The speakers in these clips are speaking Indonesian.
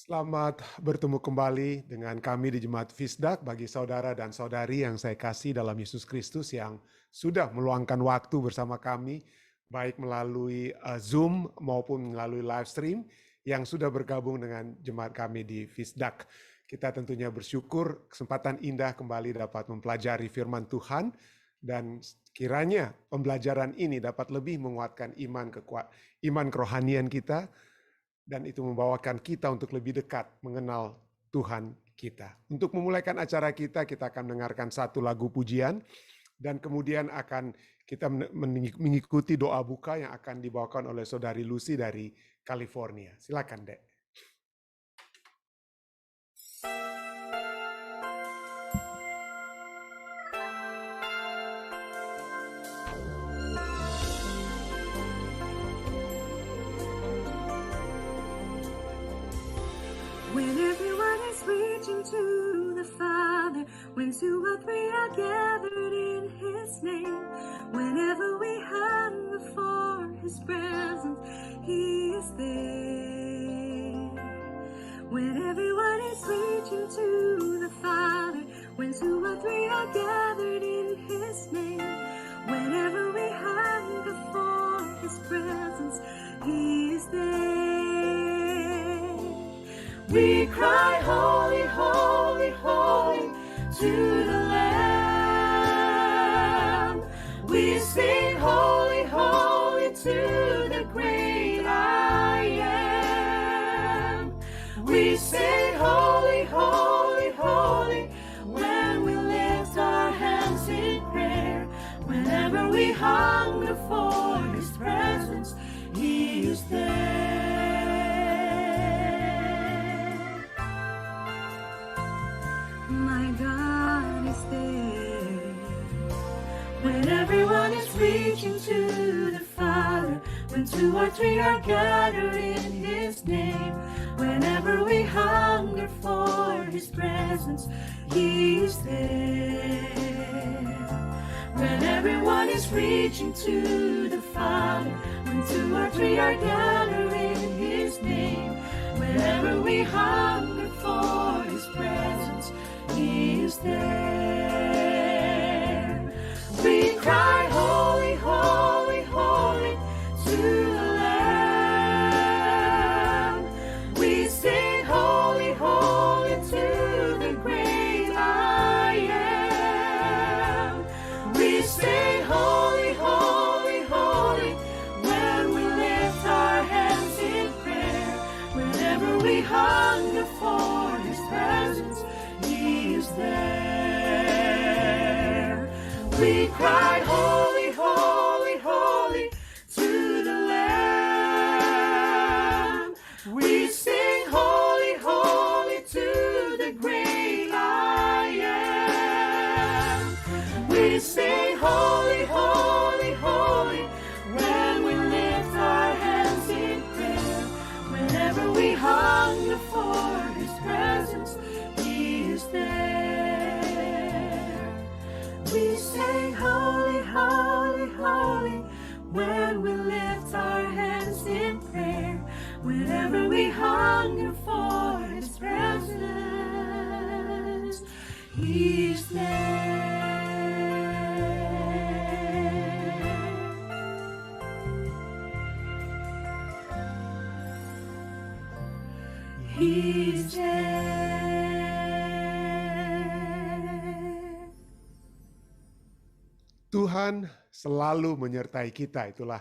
Selamat bertemu kembali dengan kami di Jemaat Fisdak bagi saudara dan saudari yang saya kasih dalam Yesus Kristus yang sudah meluangkan waktu bersama kami, baik melalui Zoom maupun melalui live stream yang sudah bergabung dengan jemaat kami di Fisdak. Kita tentunya bersyukur kesempatan indah kembali dapat mempelajari firman Tuhan dan kiranya pembelajaran ini dapat lebih menguatkan iman kerohanian kita, dan itu membawakan kita untuk lebih dekat mengenal Tuhan kita. Untuk memulaikan acara kita akan mendengarkan satu lagu pujian, dan kemudian akan kita mengikuti doa buka yang akan dibawakan oleh Saudari Lucy dari California. Silakan, Dek. When everyone is reaching to the Father, when two or three are gathered in His name, whenever we hunger for His presence, He is there. When everyone is reaching to the Father, when two or three are gathered in His name, whenever we hunger for His presence, He is there. We cry, holy, holy, holy, to the Lamb. We sing, holy, holy, to the great I am. We sing, holy, holy, holy, when we lift our hands in prayer. Whenever we hunger for His presence, He is there. My God is there. When everyone is reaching to the Father, when two or three are gathered in His name, whenever we hunger for His presence, He is there. When everyone is reaching to the Father, when two or three are gathered in His name, whenever we hunger for His presence, He is there. We cry, holy, holy, holy, to the Lamb. We sing, holy, holy, to the great I am. We sing, holy, holy, holy, when we lift our hands in prayer. Whenever we hunger for His presence, He is there. We cry, holy, holy, holy, to the Lamb. We sing, holy, holy, to the great I am. We sing, holy, holy, holy, when we lift our hands in prayer. Whenever we hunger for His presence, He is there. We say, holy, holy, holy, when we lift our hands in prayer. Whenever we hunger for His presence, He is there. He is there. Tuhan selalu menyertai kita. Itulah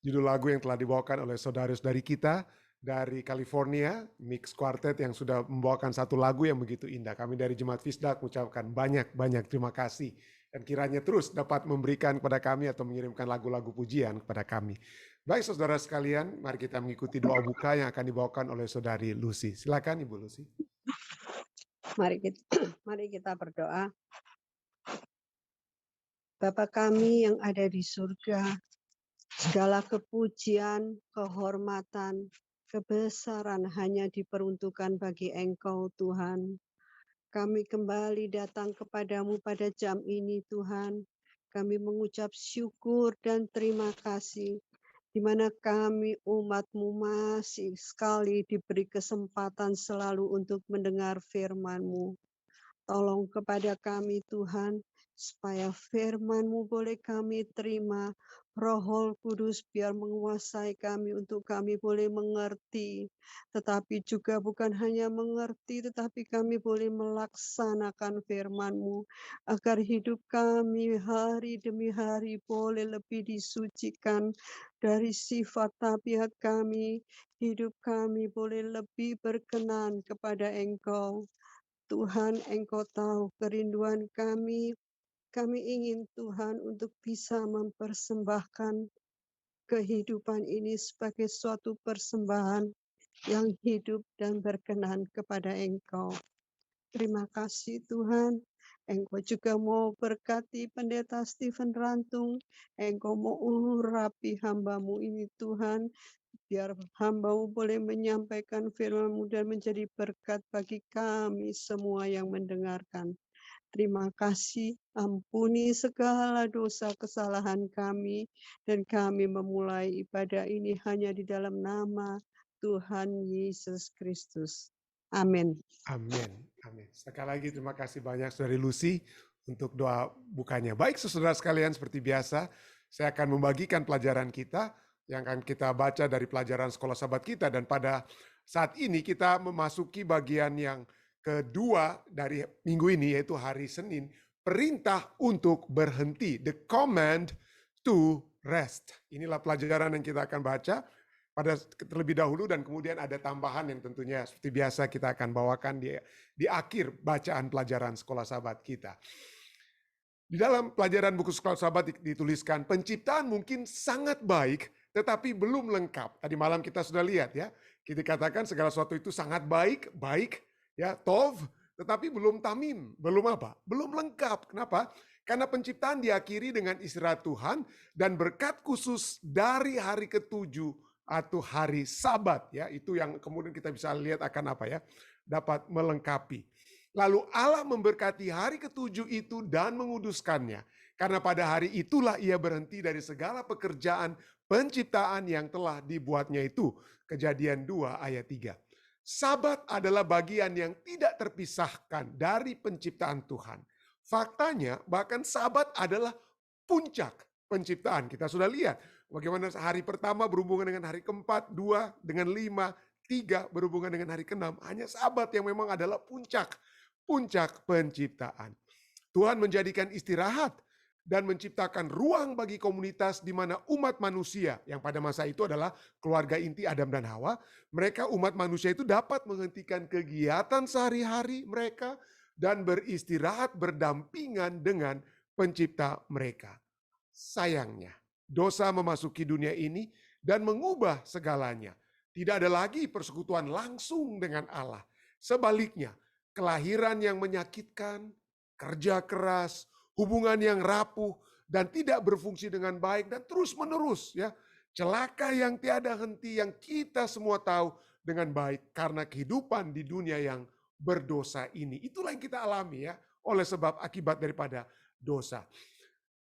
judul lagu yang telah dibawakan oleh saudara-saudari kita dari California, Mix Quartet, yang sudah membawakan satu lagu yang begitu indah. Kami dari Jemaat Fisdak mengucapkan banyak-banyak terima kasih, dan kiranya terus dapat memberikan kepada kami atau mengirimkan lagu-lagu pujian kepada kami. Baik saudara sekalian, mari kita mengikuti doa buka yang akan dibawakan oleh saudari Lucy. Silakan Ibu Lucy. Mari kita berdoa. Bapa kami yang ada di surga, segala kepujian, kehormatan, kebesaran hanya diperuntukkan bagi Engkau, Tuhan. Kami kembali datang kepadamu pada jam ini, Tuhan. Kami mengucap syukur dan terima kasih di mana kami umat-Mu masih sekali diberi kesempatan selalu untuk mendengar firman-Mu. Tolong kepada kami Tuhan, supaya firman-Mu boleh kami terima. Roh Kudus biar menguasai kami untuk kami boleh mengerti. Tetapi juga bukan hanya mengerti, tetapi kami boleh melaksanakan firman-Mu. Agar hidup kami hari demi hari boleh lebih disucikan dari sifat tabiat kami. Hidup kami boleh lebih berkenan kepada Engkau. Tuhan, Engkau tahu kerinduan kami. Kami ingin Tuhan untuk bisa mempersembahkan kehidupan ini sebagai suatu persembahan yang hidup dan berkenan kepada Engkau. Terima kasih Tuhan. Engkau juga mau berkati Pendeta Stephen Rantung. Engkau mau urapi hamba-Mu ini Tuhan. Biar hamba-Mu boleh menyampaikan firman-Mu dan menjadi berkat bagi kami semua yang mendengarkan. Terima kasih, ampuni segala dosa kesalahan kami, dan kami memulai ibadah ini hanya di dalam nama Tuhan Yesus Kristus. Amin. Amin. Amin. Sekali lagi terima kasih banyak Saudari Lucy untuk doa bukanya. Baik saudara sekalian, seperti biasa saya akan membagikan pelajaran kita yang akan kita baca dari pelajaran sekolah sahabat kita, dan pada saat ini kita memasuki bagian yang kedua dari minggu ini, yaitu hari Senin, perintah untuk berhenti, the command to rest. Inilah pelajaran yang kita akan baca pada terlebih dahulu, dan kemudian ada tambahan yang tentunya seperti biasa kita akan bawakan di akhir bacaan pelajaran sekolah sahabat kita. Di dalam pelajaran buku sekolah sahabat dituliskan, penciptaan mungkin sangat baik, tetapi belum lengkap. Tadi malam kita sudah lihat ya, kita katakan segala sesuatu itu sangat baik, ya, tov, tetapi belum tamim, belum apa? Belum lengkap. Kenapa? Karena penciptaan diakhiri dengan istirahat Tuhan dan berkat khusus dari hari ketujuh atau hari Sabat, ya, itu yang kemudian kita bisa lihat akan apa ya, dapat melengkapi. Lalu Allah memberkati hari ketujuh itu dan menguduskannya, karena pada hari itulah ia berhenti dari segala pekerjaan penciptaan yang telah dibuatnya itu. Kejadian 2 ayat 3. Sabat adalah bagian yang tidak terpisahkan dari penciptaan Tuhan. Faktanya bahkan Sabat adalah puncak penciptaan. Kita sudah lihat bagaimana hari pertama berhubungan dengan hari keempat, 2 dengan 5, 3 berhubungan dengan hari ke-6. Hanya Sabat yang memang adalah puncak penciptaan. Tuhan menjadikan istirahat dan menciptakan ruang bagi komunitas di mana umat manusia, yang pada masa itu adalah keluarga inti Adam dan Hawa, mereka umat manusia itu dapat menghentikan kegiatan sehari-hari mereka dan beristirahat berdampingan dengan pencipta mereka. Sayangnya, dosa memasuki dunia ini dan mengubah segalanya. Tidak ada lagi persekutuan langsung dengan Allah. Sebaliknya, kelahiran yang menyakitkan, kerja keras, hubungan yang rapuh dan tidak berfungsi dengan baik dan terus-menerus ya. Celaka yang tiada henti yang kita semua tahu dengan baik karena kehidupan di dunia yang berdosa ini. Itulah yang kita alami ya, oleh sebab akibat daripada dosa.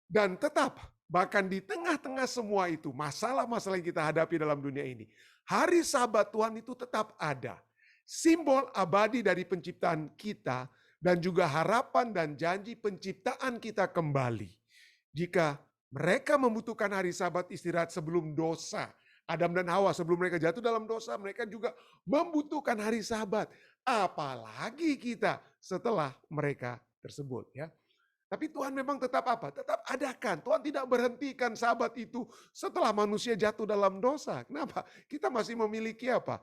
Dan tetap bahkan di tengah-tengah semua itu, masalah-masalah yang kita hadapi dalam dunia ini, hari Sabat Tuhan itu tetap ada. Simbol abadi dari penciptaan kita dan juga harapan dan janji penciptaan kita kembali. Jika mereka membutuhkan hari Sabat istirahat sebelum dosa, Adam dan Hawa sebelum mereka jatuh dalam dosa, mereka juga membutuhkan hari Sabat. Apalagi kita setelah mereka tersebut ya. Tapi Tuhan memang tetap apa? Tetap adakan. Tuhan tidak berhentikan Sabat itu setelah manusia jatuh dalam dosa. Kenapa? Kita masih memiliki apa?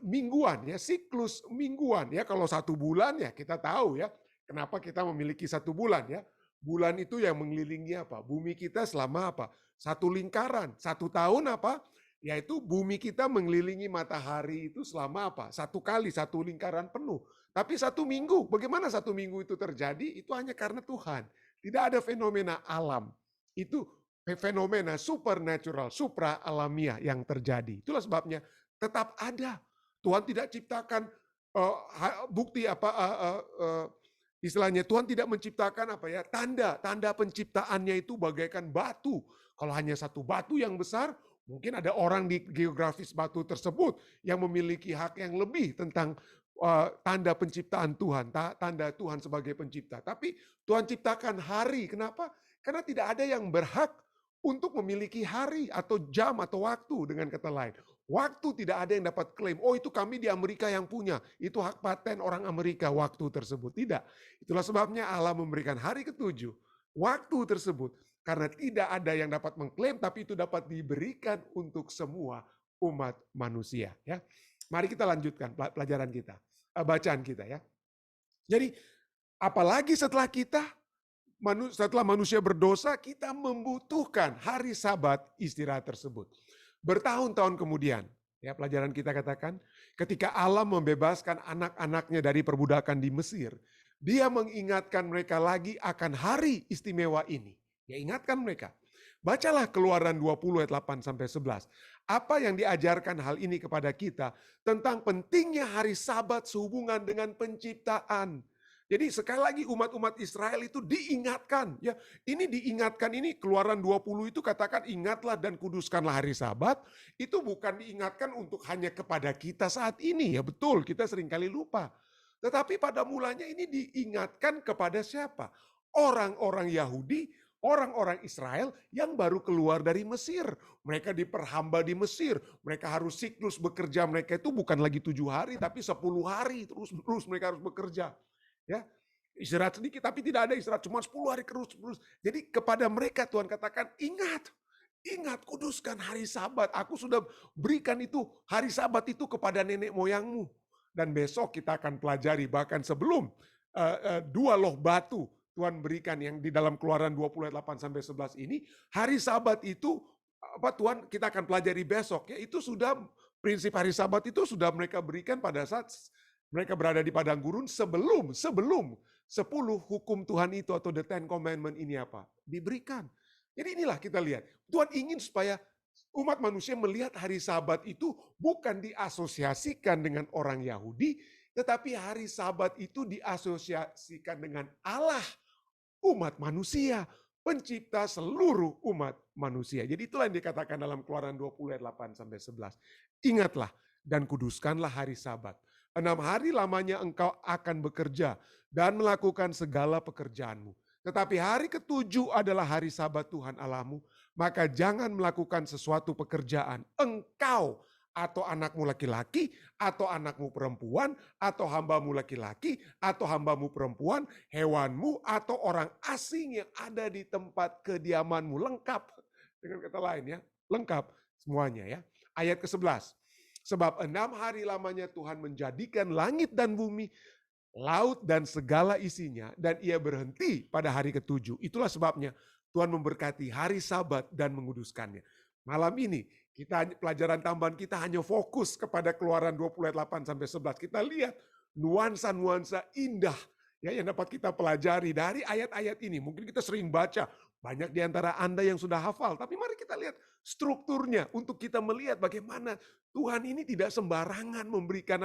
Mingguan ya, siklus mingguan ya. Kalau 1 bulan ya kita tahu ya kenapa kita memiliki 1 bulan ya. Bulan itu yang mengelilingi apa? Bumi kita selama apa? 1 lingkaran. 1 tahun apa? Yaitu bumi kita mengelilingi matahari itu selama apa? 1 kali, 1 lingkaran penuh. Tapi 1 minggu, bagaimana 1 minggu itu terjadi? Itu hanya karena Tuhan. Tidak ada fenomena alam. Itu fenomena supernatural, supra alamiah yang terjadi. Itulah sebabnya tetap ada. Tuhan tidak ciptakan bukti apa istilahnya, Tuhan tidak menciptakan apa ya, tanda penciptaannya itu bagaikan batu. Kalau hanya 1 batu yang besar, Mungkin ada orang di geografis batu tersebut yang memiliki hak yang lebih tentang tanda penciptaan Tuhan, tanda Tuhan sebagai pencipta. Tapi Tuhan ciptakan hari, kenapa? Karena tidak ada yang berhak untuk memiliki hari atau jam atau waktu, dengan kata lain. Waktu tidak ada yang dapat klaim, oh itu kami di Amerika yang punya, itu hak paten orang Amerika waktu tersebut. Tidak. Itulah sebabnya Allah memberikan hari ketujuh, waktu tersebut. Karena tidak ada yang dapat mengklaim, tapi itu dapat diberikan untuk semua umat manusia. Ya, mari kita lanjutkan pelajaran kita, bacaan kita ya. Jadi apalagi setelah manusia berdosa, kita membutuhkan hari Sabat istirahat tersebut. Bertahun-tahun kemudian, ya pelajaran kita katakan, ketika Allah membebaskan anak-anaknya dari perbudakan di Mesir, Dia mengingatkan mereka lagi akan hari istimewa ini. Ya ingatkan mereka. Bacalah Keluaran 20 ayat 8 sampai 11. Apa yang diajarkan hal ini kepada kita tentang pentingnya hari Sabat sehubungan dengan penciptaan. Jadi sekali lagi umat-umat Israel itu diingatkan. Ya, ini diingatkan, ini Keluaran 20 itu katakan ingatlah dan kuduskanlah hari Sabat. Itu bukan diingatkan untuk hanya kepada kita saat ini. Ya betul, kita seringkali lupa. Tetapi pada mulanya ini diingatkan kepada siapa? Orang-orang Yahudi, orang-orang Israel yang baru keluar dari Mesir. Mereka diperhamba di Mesir. Mereka harus siklus bekerja. Mereka itu bukan lagi 7 hari, tapi 10 hari terus mereka harus bekerja. Ya, istirahat sedikit, tapi tidak ada istirahat. Cuma 10 hari terus. Jadi kepada mereka Tuhan katakan, ingat kuduskan hari Sabat. Aku sudah berikan itu, hari Sabat itu kepada nenek moyangmu. Dan besok kita akan pelajari, bahkan sebelum 2 loh batu Tuhan berikan yang di dalam Keluaran 20 ayat 8 sampai 11 ini, hari Sabat itu Tuhan kita akan pelajari besok ya, itu sudah prinsip hari Sabat itu sudah mereka berikan pada saat mereka berada di padang gurun sebelum 10 hukum Tuhan itu atau the 10 commandment ini diberikan. Jadi inilah kita lihat, Tuhan ingin supaya umat manusia melihat hari Sabat itu bukan diasosiasikan dengan orang Yahudi, tetapi hari Sabat itu diasosiasikan dengan Allah, umat manusia, pencipta seluruh umat manusia. Jadi itulah yang dikatakan dalam Keluaran 20 ayat 8 sampai 11. Ingatlah dan kuduskanlah hari Sabat. 6 hari lamanya engkau akan bekerja dan melakukan segala pekerjaanmu. Tetapi hari ketujuh adalah hari Sabat Tuhan Allahmu. Maka jangan melakukan sesuatu pekerjaan, engkau atau anakmu laki-laki, atau anakmu perempuan, atau hambamu laki-laki, atau hambamu perempuan, hewanmu, atau orang asing yang ada di tempat kediamanmu. Lengkap, dengan kata lain ya, lengkap semuanya ya. Ayat ke-11, sebab 6 hari lamanya Tuhan menjadikan langit dan bumi, laut dan segala isinya, dan ia berhenti pada hari ketujuh. Itulah sebabnya Tuhan memberkati hari Sabat dan menguduskannya. Malam ini pelajaran tambahan kita hanya fokus kepada Keluaran 20 ayat 8 sampai 11. Kita lihat nuansa-nuansa indah ya yang dapat kita pelajari dari ayat-ayat ini. Mungkin kita sering baca, banyak di antara Anda yang sudah hafal, tapi mari kita lihat strukturnya untuk kita melihat bagaimana Tuhan ini tidak sembarangan memberikan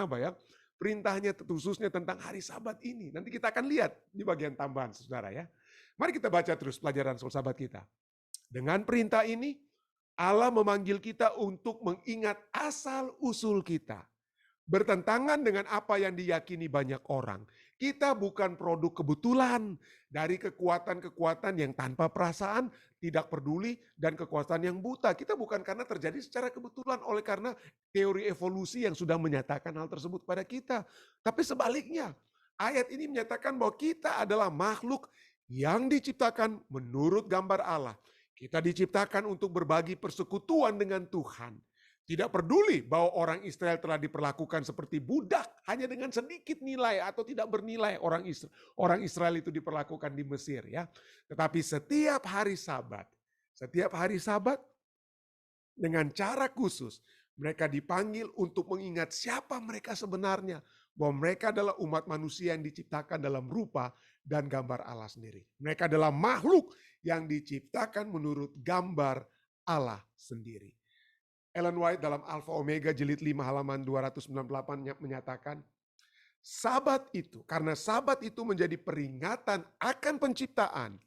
perintahnya khususnya tentang hari Sabat ini. Nanti kita akan lihat di bagian tambahan saudara ya. Mari kita baca terus pelajaran soal Sabat kita. Dengan perintah ini Allah memanggil kita untuk mengingat asal-usul kita. Bertentangan dengan apa yang diyakini banyak orang. Kita bukan produk kebetulan dari kekuatan-kekuatan yang tanpa perasaan, tidak peduli, dan kekuatan yang buta. Kita bukan karena terjadi secara kebetulan oleh karena teori evolusi yang sudah menyatakan hal tersebut pada kita. Tapi sebaliknya, ayat ini menyatakan bahwa kita adalah makhluk yang diciptakan menurut gambar Allah. Kita diciptakan untuk berbagi persekutuan dengan Tuhan. Tidak peduli bahwa orang Israel telah diperlakukan seperti budak hanya dengan sedikit nilai atau tidak bernilai orang Israel itu diperlakukan di Mesir ya. Tetapi setiap hari Sabat dengan cara khusus mereka dipanggil untuk mengingat siapa mereka sebenarnya, bahwa mereka adalah umat manusia yang diciptakan dalam rupa dan gambar Allah sendiri. Mereka adalah makhluk yang diciptakan menurut gambar Allah sendiri. Ellen White dalam Alpha Omega jilid 5 halaman 298 menyatakan, karena Sabat itu menjadi peringatan akan penciptaan,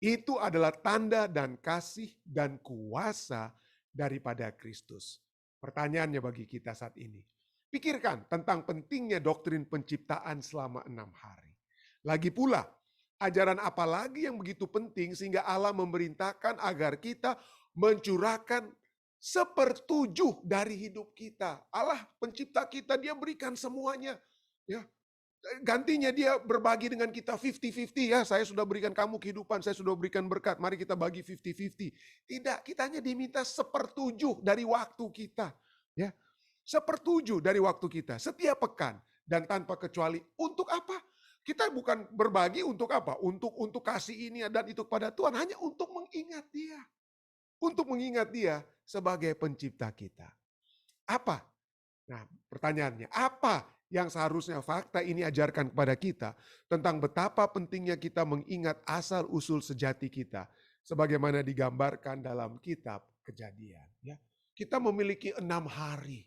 itu adalah tanda dan kasih dan kuasa daripada Kristus. Pertanyaannya bagi kita saat ini. Pikirkan tentang pentingnya doktrin penciptaan selama 6 hari. Lagi pula, ajaran apa lagi yang begitu penting sehingga Allah memerintahkan agar kita mencurahkan 1/7 dari hidup kita. Allah pencipta kita, dia berikan semuanya. Ya, gantinya dia berbagi dengan kita 50-50 ya. Saya sudah berikan kamu kehidupan, saya sudah berikan berkat. Mari kita bagi 50-50. Tidak, kita hanya diminta 1/7 dari waktu kita. Ya, 1/7 dari waktu kita setiap pekan dan tanpa kecuali. Untuk apa? Kita bukan berbagi untuk apa? Untuk kasih ini dan itu kepada Tuhan, hanya untuk mengingat Dia. Untuk mengingat Dia sebagai pencipta kita. Apa? Nah, pertanyaannya, apa yang seharusnya fakta ini ajarkan kepada kita tentang betapa pentingnya kita mengingat asal-usul sejati kita sebagaimana digambarkan dalam kitab Kejadian, ya. Kita memiliki 6 hari.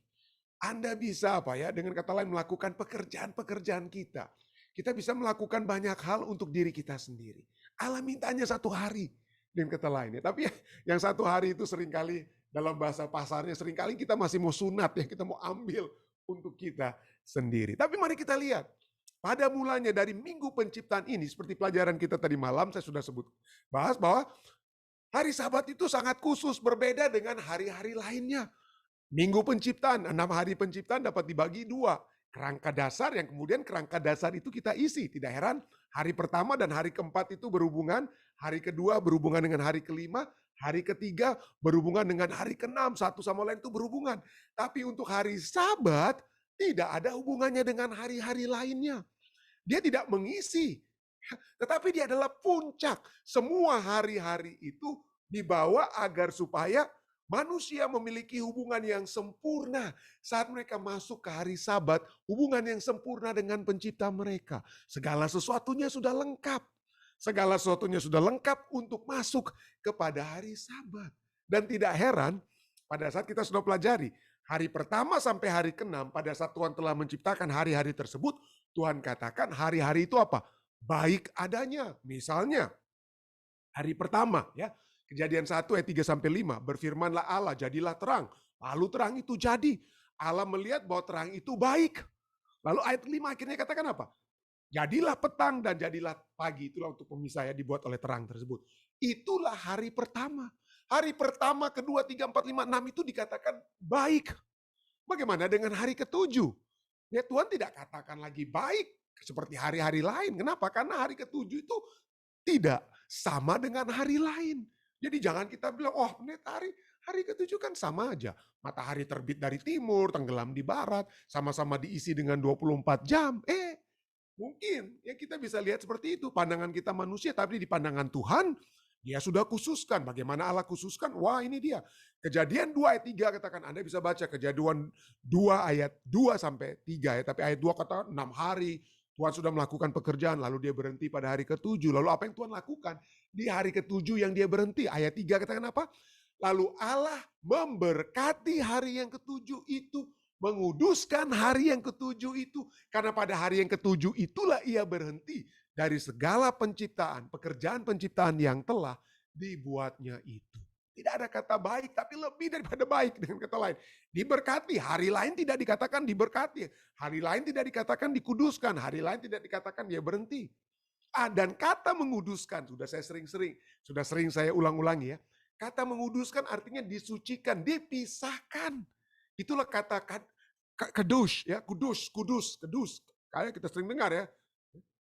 Anda bisa apa ya, dengan kata lain melakukan pekerjaan-pekerjaan kita. Kita bisa melakukan banyak hal untuk diri kita sendiri. Allah mintanya 1 hari dengan kata lain ya. Tapi yang 1 hari itu seringkali dalam bahasa pasarnya seringkali kita masih mau sunat ya, kita mau ambil untuk kita sendiri. Tapi mari kita lihat. Pada mulanya dari minggu penciptaan ini, seperti pelajaran kita tadi malam saya sudah bahas bahwa hari Sabat itu sangat khusus, berbeda dengan hari-hari lainnya. Minggu penciptaan, 6 hari penciptaan dapat dibagi 2. Kerangka dasar yang kemudian kerangka dasar itu kita isi. Tidak heran hari pertama dan hari keempat itu berhubungan, hari kedua berhubungan dengan hari kelima, hari ketiga berhubungan dengan hari keenam, satu sama lain itu berhubungan. Tapi untuk hari Sabat tidak ada hubungannya dengan hari-hari lainnya. Dia tidak mengisi, tetapi dia adalah puncak. Semua hari-hari itu dibawa agar supaya manusia memiliki hubungan yang sempurna saat mereka masuk ke hari Sabat, hubungan yang sempurna dengan pencipta mereka. Segala sesuatunya sudah lengkap. Segala sesuatunya sudah lengkap untuk masuk kepada hari Sabat. Dan tidak heran pada saat kita sudah pelajari hari pertama sampai hari ke-6 pada saat Tuhan telah menciptakan hari-hari tersebut, Tuhan katakan hari-hari itu apa? Baik adanya. Misalnya hari pertama ya, Kejadian 1 ayat 3-5, berfirmanlah Allah, jadilah terang. Lalu terang itu jadi. Allah melihat bahwa terang itu baik. Lalu ayat 5 akhirnya katakan apa? Jadilah petang dan jadilah pagi. Itulah untuk pemisah ya, dibuat oleh terang tersebut. Itulah hari pertama. Hari pertama, kedua, 3, 4, 5, 6 itu dikatakan baik. Bagaimana dengan hari ke-7? Ya, Tuhan tidak katakan lagi baik seperti hari-hari lain. Kenapa? Karena hari ke-7 itu tidak sama dengan hari lain. Jadi jangan kita bilang, oh pendeta hari ke-7 kan sama aja. Matahari terbit dari timur, tenggelam di barat, sama-sama diisi dengan 24 jam. Mungkin ya kita bisa lihat seperti itu. Pandangan kita manusia, tapi di pandangan Tuhan, dia sudah khususkan. Bagaimana Allah khususkan? Wah ini dia. Kejadian 2 ayat 3 katakan, Anda bisa baca Kejadian 2 ayat 2-3 ya. Tapi ayat 2 kata 6 hari. Tuhan sudah melakukan pekerjaan, lalu dia berhenti pada hari ke-7. Lalu apa yang Tuhan lakukan? Di hari ke-7 yang dia berhenti. Ayat 3 katakan apa? Lalu Allah memberkati hari yang ke-7 itu. Menguduskan hari yang ke-7 itu. Karena pada hari yang ke-7 itulah ia berhenti dari segala penciptaan, pekerjaan penciptaan yang telah dibuatnya itu. Tidak ada kata baik, tapi lebih daripada baik dengan kata lain. Diberkati, hari lain tidak dikatakan diberkati. Hari lain tidak dikatakan dikuduskan, hari lain tidak dikatakan dia berhenti. Dan kata menguduskan, sudah sering saya ulang-ulangi ya. Kata menguduskan artinya disucikan, dipisahkan. Itulah kata kudus ya, kudus. Kayak kita sering dengar ya.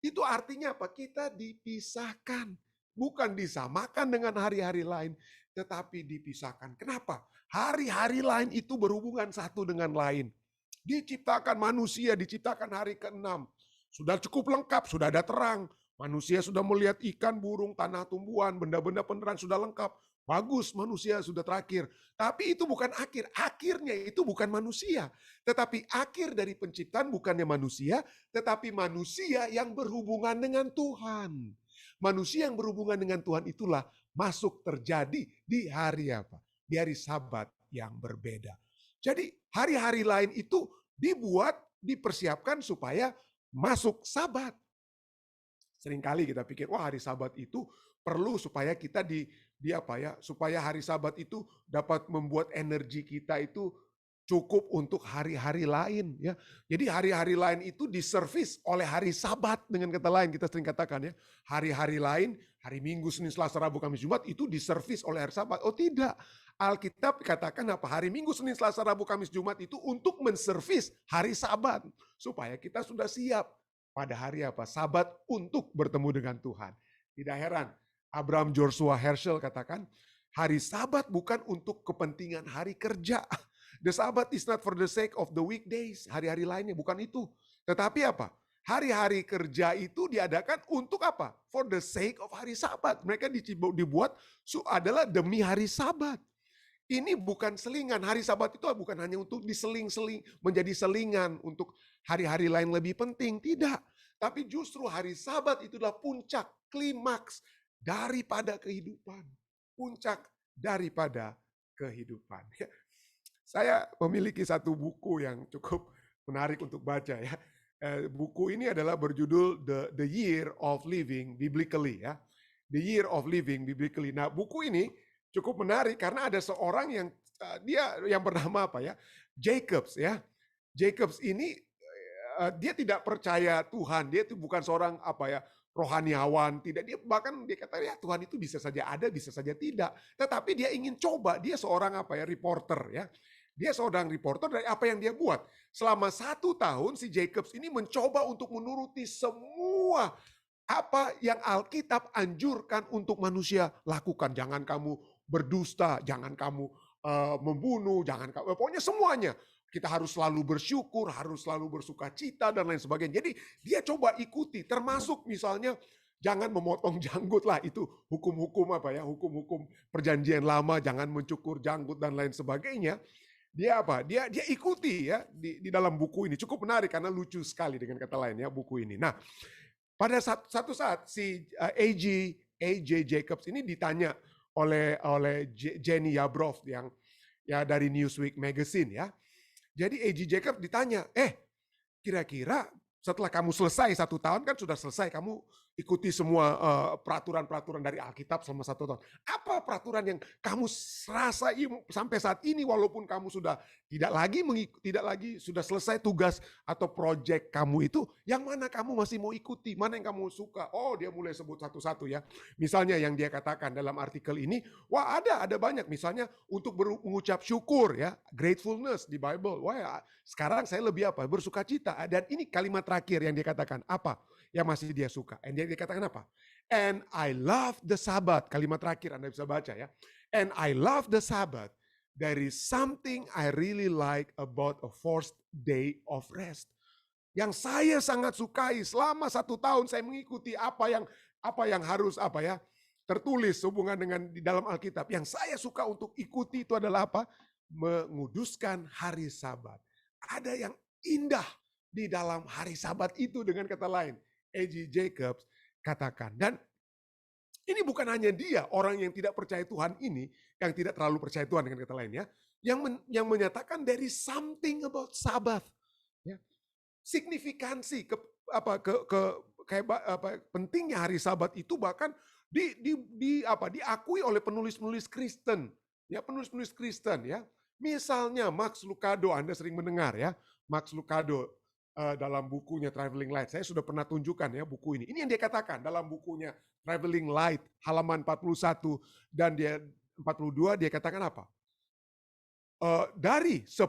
Itu artinya apa? Kita dipisahkan. Bukan disamakan dengan hari-hari lain, tetapi dipisahkan. Kenapa? Hari-hari lain itu berhubungan satu dengan lain. Diciptakan manusia, diciptakan hari ke-6. Sudah cukup lengkap, sudah ada terang. Manusia sudah melihat ikan, burung, tanah, tumbuhan, benda-benda penerangan sudah lengkap. Bagus, manusia sudah terakhir. Tapi itu bukan akhir. Akhirnya itu bukan manusia. Tetapi akhir dari penciptaan bukannya manusia, tetapi manusia yang berhubungan dengan Tuhan. Manusia yang berhubungan dengan Tuhan itulah masuk terjadi di hari apa? Di hari Sabat yang berbeda. Jadi hari-hari lain itu dipersiapkan supaya masuk Sabat. Seringkali kita pikir, wah hari Sabat itu perlu supaya kita supaya hari Sabat itu dapat membuat energi kita itu cukup untuk hari-hari lain ya. Jadi hari-hari lain itu diservis oleh hari Sabat, dengan kata lain kita sering katakan ya. Hari-hari lain, hari Minggu, Senin, Selasa, Rabu, Kamis, Jumat itu diservis oleh hari Sabat. Oh tidak. Alkitab katakan apa? Hari Minggu, Senin, Selasa, Rabu, Kamis, Jumat itu untuk menservis hari Sabat supaya kita sudah siap pada hari apa? Sabat untuk bertemu dengan Tuhan. Tidak heran Abraham Joshua Herschel katakan, hari Sabat bukan untuk kepentingan hari kerja. The Sabbath is not for the sake of the weekdays. Hari-hari lainnya bukan itu. Tetapi apa? Hari-hari kerja itu diadakan untuk apa? For the sake of hari Sabat. Mereka dibuat adalah demi hari Sabat. Ini bukan selingan. Hari Sabat itu bukan hanya untuk diseling-seling, menjadi selingan untuk hari-hari lain lebih penting. Tidak. Tapi justru hari Sabat itu adalah puncak, klimaks daripada kehidupan. Puncak daripada kehidupan. Saya memiliki satu buku yang cukup menarik untuk baca ya. Buku ini adalah berjudul The Year of Living Biblically ya. The Year of Living Biblically. Nah, buku ini cukup menarik karena ada seorang yang dia yang bernama apa ya? Jacobs ya. Jacobs ini dia tidak percaya Tuhan. Dia itu bukan seorang apa ya? Rohaniawan, tidak, dia bahkan dia kata ya Tuhan itu bisa saja ada, bisa saja tidak. Tetapi dia ingin coba, dia seorang apa ya, reporter ya. Dia seorang reporter dari apa yang dia buat. Selama 1 tahun si Jacobs ini mencoba untuk menuruti semua apa yang Alkitab anjurkan untuk manusia lakukan. Jangan kamu berdusta, jangan kamu membunuh, jangan kamu, pokoknya semuanya. Kita harus selalu bersyukur, harus selalu bersuka cita dan lain sebagainya. Jadi dia coba ikuti, termasuk misalnya jangan memotong janggut lah, itu hukum-hukum apa ya, hukum-hukum perjanjian lama, jangan mencukur janggut dan lain sebagainya. Dia apa? Dia ikuti ya di dalam buku ini. Cukup menarik karena lucu sekali dengan kata lain ya buku ini. Nah, pada satu saat si A.J. Jacobs ini ditanya oleh Jenny Yabroff yang ya dari Newsweek Magazine ya. Jadi A.J. Jacobs ditanya, kira-kira setelah kamu selesai 1 tahun, kan sudah selesai, kamu ikuti semua peraturan-peraturan dari Alkitab selama 1 tahun. Apa peraturan yang kamu rasa sampai saat ini, walaupun kamu sudah tidak lagi sudah selesai tugas atau proyek kamu itu, yang mana kamu masih mau ikuti, mana yang kamu suka? Oh, dia mulai sebut satu-satu ya. Misalnya yang dia katakan dalam artikel ini, wah ada banyak. Misalnya untuk mengucap syukur ya, gratefulness di Bible. Wah ya, sekarang saya lebih apa? Bersukacita. Dan ini kalimat terakhir yang dia katakan, apa yang masih dia suka? And dia katakan apa? And I love the Sabbath. Kalimat terakhir Anda bisa baca ya. And I love the Sabbath. There is something I really like about a forced day of rest. Yang saya sangat sukai selama 1 tahun saya mengikuti apa yang harus apa ya tertulis hubungan dengan di dalam Alkitab. Yang saya suka untuk ikuti itu adalah apa? Menguduskan hari Sabat. Ada yang indah di dalam hari Sabat itu, dengan kata lain. A.J. Jacobs katakan. Dan ini bukan hanya dia, orang yang tidak percaya Tuhan ini, yang tidak terlalu percaya Tuhan dengan kata lain ya, yang menyatakan there is something about Sabbath. Ya. Signifikansi pentingnya hari Sabat itu bahkan diakui oleh penulis-penulis Kristen. Ya, penulis-penulis Kristen ya. Misalnya Max Lucado, Anda sering mendengar ya, Max Lucado dalam bukunya Traveling Light. Saya sudah pernah tunjukkan ya buku ini. Ini yang dia katakan dalam bukunya Traveling Light halaman 41 dan dia 42, dia katakan apa? Dari 10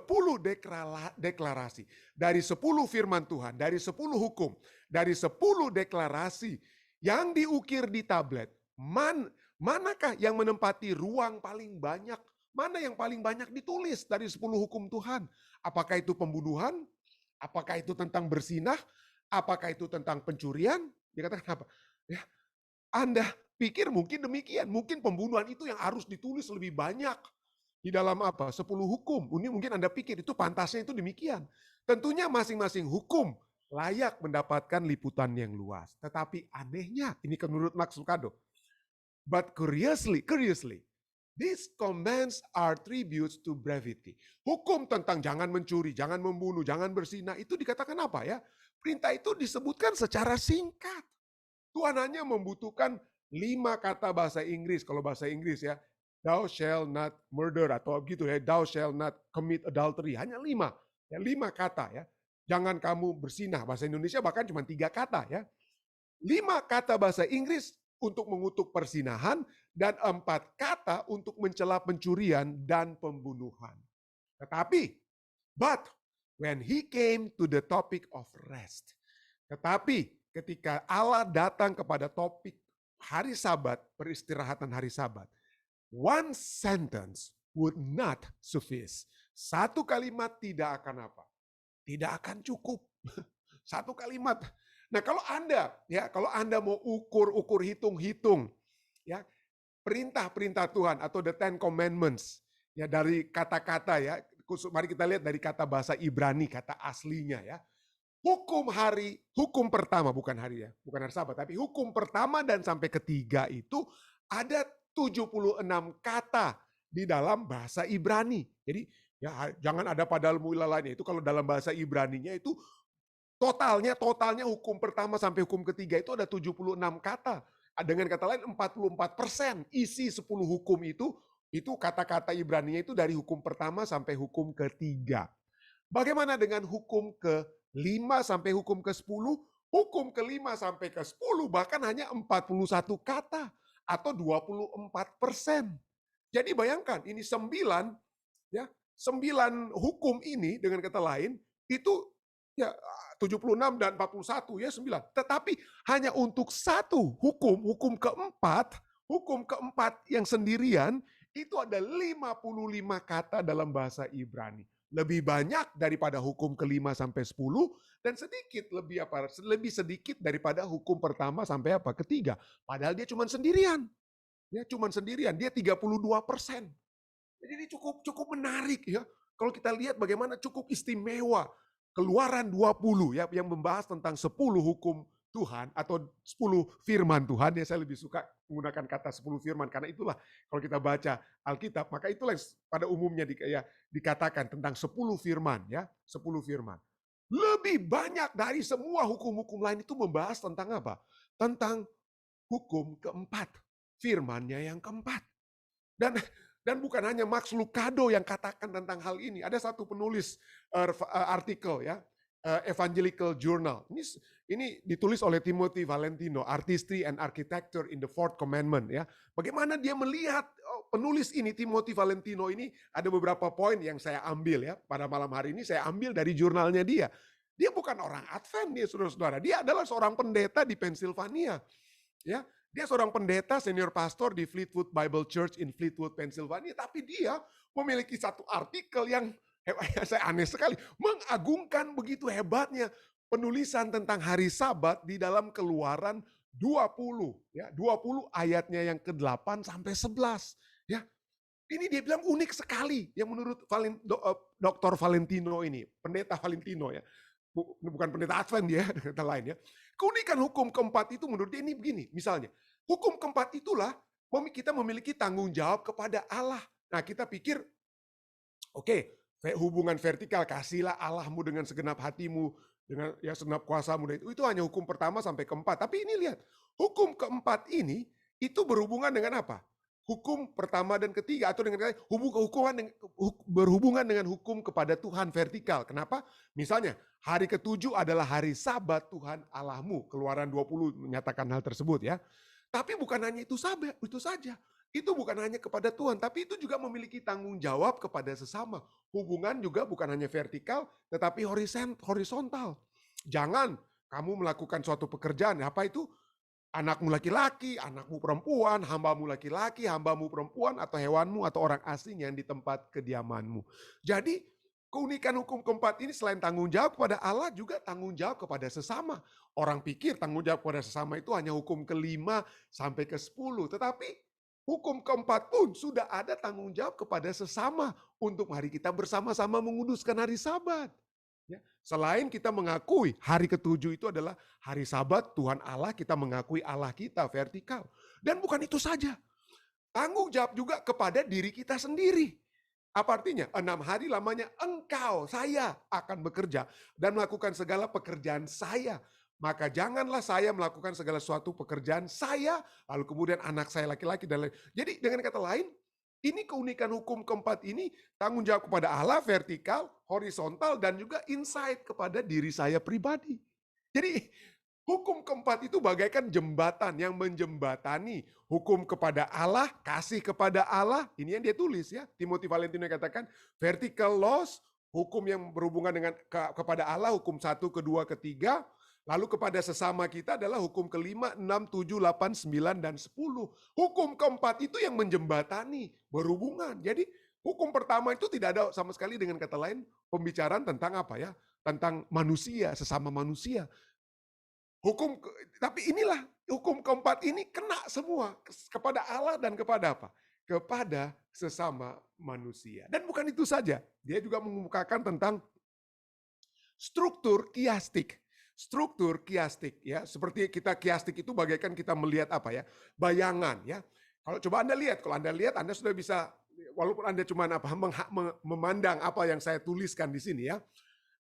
deklarasi, dari 10 firman Tuhan, dari 10 hukum, dari 10 deklarasi yang diukir di tablet, manakah yang menempati ruang paling banyak? Mana yang paling banyak ditulis dari 10 hukum Tuhan? Apakah itu pembunuhan? Apakah itu tentang bersinah? Apakah itu tentang pencurian? Dia katakan apa? Ya, Anda pikir mungkin demikian. Mungkin pembunuhan itu yang harus ditulis lebih banyak di dalam 10 hukum. Mungkin Anda pikir itu pantasnya itu demikian. Tentunya masing-masing hukum layak mendapatkan liputan yang luas. Tetapi anehnya, ini menurut Max Lucado. But curiously, these commands are tributes to brevity. Hukum tentang jangan mencuri, jangan membunuh, jangan bersinah, itu dikatakan apa ya? Perintah itu disebutkan secara singkat. Tuhan hanya membutuhkan 5 kata bahasa Inggris, kalau bahasa Inggris ya. Thou shall not murder atau gitu ya. Thou shall not commit adultery. Hanya 5. Ya, 5 kata ya. Jangan kamu bersinah. Bahasa Indonesia bahkan cuma 3 kata ya. 5 kata bahasa Inggris untuk mengutuk persinahan dan 4 kata untuk mencela pencurian dan pembunuhan. Tetapi, but when he came to the topic of rest. Tetapi ketika Allah datang kepada topik hari Sabat, peristirahatan hari Sabat, one sentence would not suffice. Satu kalimat tidak akan apa? Tidak akan cukup. Satu kalimat. Nah, kalau Anda mau ukur hitung-hitung ya, perintah-perintah Tuhan atau the Ten Commandments ya dari kata-kata ya, mari kita lihat dari kata bahasa Ibrani, kata aslinya ya. Hukum pertama, bukan hari Sabat, tapi hukum pertama dan sampai ketiga itu ada 76 kata di dalam bahasa Ibrani. Jadi ya jangan ada padahal lainnya, itu kalau dalam bahasa Ibraninya itu totalnya hukum pertama sampai hukum ketiga itu ada 76 kata. Dengan kata lain 44% isi 10 hukum itu kata-kata Ibraninya itu dari hukum pertama sampai hukum ketiga. Bagaimana dengan hukum ke-5 sampai hukum ke-10? Hukum ke-5 sampai ke-10 bahkan hanya 41 kata atau 24%. Jadi bayangkan ini 9 hukum ini dengan kata lain itu ya 76 dan 41 ya 9. Tetapi hanya untuk satu hukum keempat yang sendirian itu ada 55 kata dalam bahasa Ibrani. Lebih banyak daripada hukum ke-5 sampai 10 dan lebih sedikit daripada hukum pertama sampai ketiga. Padahal dia cuma sendirian. Dia 32%. Jadi ini cukup menarik ya. Kalau kita lihat bagaimana cukup istimewa. Keluaran 20 ya yang membahas tentang 10 hukum Tuhan atau 10 firman Tuhan, ya saya lebih suka menggunakan kata 10 firman karena itulah kalau kita baca Alkitab maka itulah pada umumnya dikatakan tentang 10 firman ya, 10 firman. Lebih banyak dari semua hukum-hukum lain itu membahas tentang apa? Tentang hukum keempat, firmannya yang keempat. Dan bukan hanya Max Lucado yang katakan tentang hal ini. Ada satu penulis artikel ya, Evangelical Journal. Ini ditulis oleh Timothy Valentino, Artistry and Architecture in the Fourth Commandment ya. Bagaimana dia melihat penulis ini, Timothy Valentino ini, ada beberapa poin yang saya ambil ya. Pada malam hari ini saya ambil dari jurnalnya dia. Dia bukan orang Advent dia saudara-saudara. Dia adalah seorang pendeta di Pennsylvania. Ya, dia seorang pendeta senior pastor di Fleetwood Bible Church in Fleetwood, Pennsylvania. Tapi dia memiliki satu artikel yang saya aneh sekali. Mengagungkan begitu hebatnya penulisan tentang hari Sabat di dalam Keluaran 20. Ya, 20 ayatnya yang ke-8 sampai 11. Ya, ini dia bilang unik sekali. Yang menurut Dr. Valentino ini, pendeta Valentino ya. Bukan pendeta Advent dia, kata lain ya. Keunikan hukum keempat itu menurut dia ini begini, misalnya. Hukum keempat itulah kita memiliki tanggung jawab kepada Allah. Nah kita pikir, oke, hubungan vertikal, kasihlah Allahmu dengan segenap hatimu, dengan ya segenap kuasamu. Itu hanya hukum pertama sampai keempat. Tapi ini lihat, hukum keempat ini itu berhubungan dengan apa? Hukum pertama dan ketiga atau dengan berhubungan dengan hukum kepada Tuhan vertikal. Kenapa? Misalnya hari ke-7 adalah hari Sabat Tuhan Allahmu. Keluaran 20 menyatakan hal tersebut ya. Tapi bukan hanya itu saja. Itu bukan hanya kepada Tuhan, tapi itu juga memiliki tanggung jawab kepada sesama. Hubungan juga bukan hanya vertikal, tetapi horizontal. Jangan kamu melakukan suatu pekerjaan, apa itu? Anakmu laki-laki, anakmu perempuan, hambamu laki-laki, hambamu perempuan, atau hewanmu, atau orang asing yang di tempat kediamanmu. Jadi keunikan hukum keempat ini selain tanggung jawab kepada Allah, juga tanggung jawab kepada sesama. Orang pikir tanggung jawab kepada sesama itu hanya hukum ke-5 sampai ke-10. Tetapi hukum keempat pun sudah ada tanggung jawab kepada sesama. Untuk mari kita bersama-sama menguduskan hari Sabat. Ya, selain kita mengakui hari ke-7 itu adalah hari Sabat Tuhan Allah, kita mengakui Allah kita vertikal. Dan bukan itu saja. Tanggung jawab juga kepada diri kita sendiri. Apa artinya? 6 hari lamanya saya akan bekerja dan melakukan segala pekerjaan saya. maka janganlah saya melakukan segala sesuatu pekerjaan saya, lalu kemudian anak saya laki-laki dan lain. Jadi dengan kata lain, ini keunikan hukum keempat ini tanggung jawab kepada Allah vertikal, horizontal, dan juga insight kepada diri saya pribadi. Jadi hukum keempat itu bagaikan jembatan yang menjembatani hukum kepada Allah, kasih kepada Allah. Ini yang dia tulis ya. Timothy Valentino katakan vertical laws, hukum yang berhubungan dengan kepada Allah, hukum 1, kedua, ketiga. Lalu kepada sesama kita adalah hukum kelima, 6, 7, 8, 9, dan 10. Hukum keempat itu yang menjembatani, berhubungan. Jadi hukum pertama itu tidak ada sama sekali dengan kata lain pembicaraan tentang apa ya? Tentang manusia, sesama manusia. Tapi inilah hukum keempat ini kena semua kepada Allah dan kepada apa? Kepada sesama manusia. Dan bukan itu saja, dia juga mengemukakan tentang struktur kiastik. Struktur kiastik ya, seperti kita kiastik itu bagaikan kita melihat apa ya? Bayangan ya. Kalau coba Anda lihat, kalau Anda lihat Anda sudah bisa walaupun Anda cuma memandang apa yang saya tuliskan di sini ya.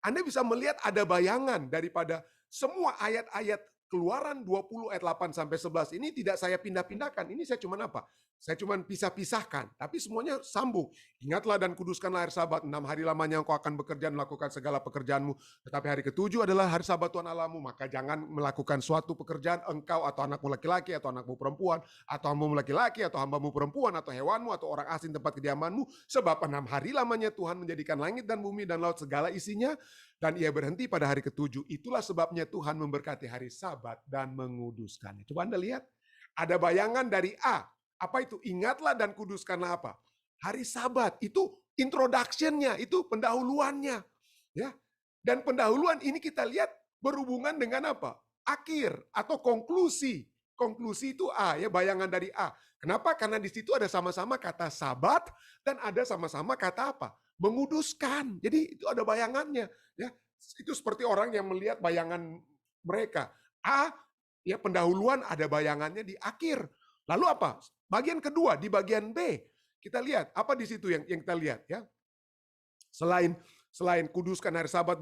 Anda bisa melihat ada bayangan daripada semua ayat-ayat Keluaran 20 ayat 8 sampai 11 ini tidak saya pindah-pindahkan. Ini saya cuma apa? Saya cuma pisah-pisahkan, tapi semuanya sambung. Ingatlah dan kuduskanlah hari Sabat, 6 hari lamanya engkau akan bekerja melakukan segala pekerjaanmu. Tetapi hari ke-7 adalah hari Sabat Tuhan Allahmu, maka jangan melakukan suatu pekerjaan engkau atau anakmu laki-laki atau anakmu perempuan atau hambamu laki-laki atau hambamu perempuan atau hewanmu atau orang asing tempat kediamanmu. Sebab 6 hari lamanya Tuhan menjadikan langit dan bumi dan laut segala isinya. Dan ia berhenti pada hari ke-7. Itulah sebabnya Tuhan memberkati hari Sabat dan menguduskannya. Coba Anda lihat, ada bayangan dari A. Apa itu? Ingatlah dan kuduskanlah apa? Hari Sabat. Itu introduction-nya, itu pendahuluannya. Ya. Dan pendahuluan ini kita lihat berhubungan dengan apa? Akhir atau konklusi. Konklusi itu A, ya, bayangan dari A. Kenapa? Karena di situ ada sama-sama kata Sabat dan ada sama-sama kata apa? Menguduskan. Jadi itu ada bayangannya ya. Itu seperti orang yang melihat bayangan mereka. A ya, pendahuluan ada bayangannya di akhir. Lalu apa? Bagian kedua di bagian B. Kita lihat apa di situ yang kita lihat ya. Selain kuduskan hari Sabat,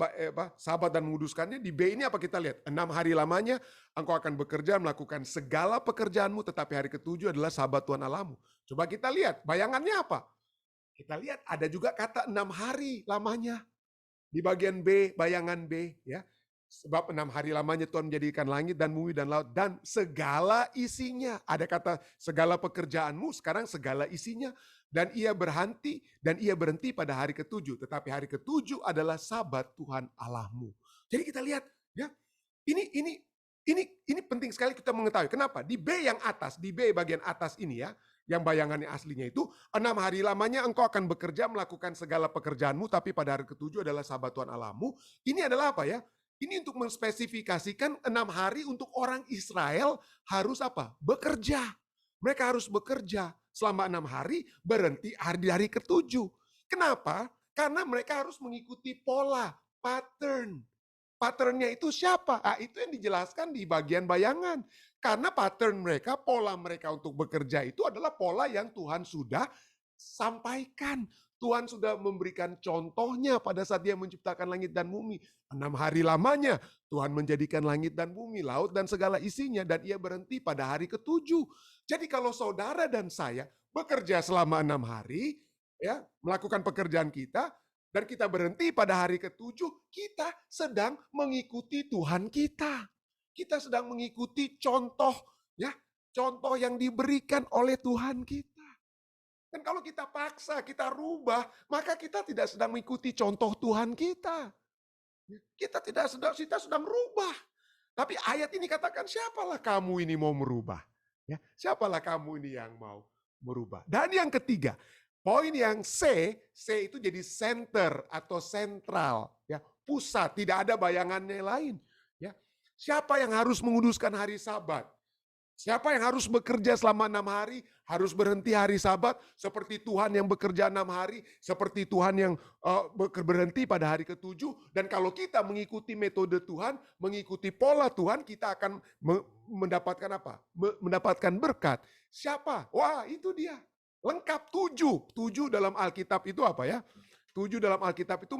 Sabat dan menguduskannya, di B ini apa kita lihat? 6 hari lamanya engkau akan bekerja melakukan segala pekerjaanmu, tetapi hari ke-7 adalah Sabat Tuhan Allahmu. Coba kita lihat bayangannya apa? Kita lihat ada juga kata 6 hari lamanya. Di bagian B, bayangan B. Ya. Sebab 6 hari lamanya Tuhan menjadikan langit dan bumi dan laut. Dan segala isinya. Ada kata segala pekerjaanmu, sekarang segala isinya. Dan ia berhenti pada hari ke-7. Tetapi hari ke-7 adalah Sabat Tuhan Allahmu. Jadi kita lihat. Ya, ini penting sekali kita mengetahui. Kenapa? Di B yang atas, di B bagian atas ini ya. Yang bayangannya aslinya itu 6 hari lamanya engkau akan bekerja melakukan segala pekerjaanmu, tapi pada hari ke-7 adalah Sabat Tuhan Allahmu. Ini adalah apa ya? Ini untuk menspesifikasikan 6 hari untuk orang Israel harus apa? Bekerja. Mereka harus bekerja selama 6 hari, berhenti di hari ke-7. Kenapa? Karena mereka harus mengikuti pola, pattern. Patternnya itu siapa? Itu yang dijelaskan di bagian bayangan. Karena pattern mereka, pola mereka untuk bekerja itu adalah pola yang Tuhan sudah sampaikan. Tuhan sudah memberikan contohnya pada saat dia menciptakan langit dan bumi. 6 hari lamanya Tuhan menjadikan langit dan bumi, laut dan segala isinya. Dan ia berhenti pada hari ke-7. Jadi kalau saudara dan saya bekerja selama 6 hari, ya, melakukan pekerjaan kita, dan kita berhenti pada hari ke-7, kita sedang mengikuti Tuhan kita. Kita sedang mengikuti contoh, ya, contoh yang diberikan oleh Tuhan kita. Dan kalau kita paksa, kita rubah, maka kita tidak sedang mengikuti contoh Tuhan kita. Kita sedang rubah. Tapi ayat ini katakan, siapalah kamu ini mau merubah? Ya, siapalah kamu ini yang mau merubah? Dan yang ketiga, poin yang C itu jadi center atau sentral, ya, pusat, tidak ada bayangannya lain. Ya. Siapa yang harus menguduskan hari Sabat? Siapa yang harus bekerja selama 6 hari, harus berhenti hari Sabat, seperti Tuhan yang bekerja 6 hari, seperti Tuhan yang berhenti pada hari ke-7. Dan kalau kita mengikuti metode Tuhan, mengikuti pola Tuhan, kita akan mendapatkan apa? Mendapatkan berkat. Siapa? Wah, itu dia. Lengkap 7. 7 dalam Alkitab itu apa ya? 7 dalam Alkitab itu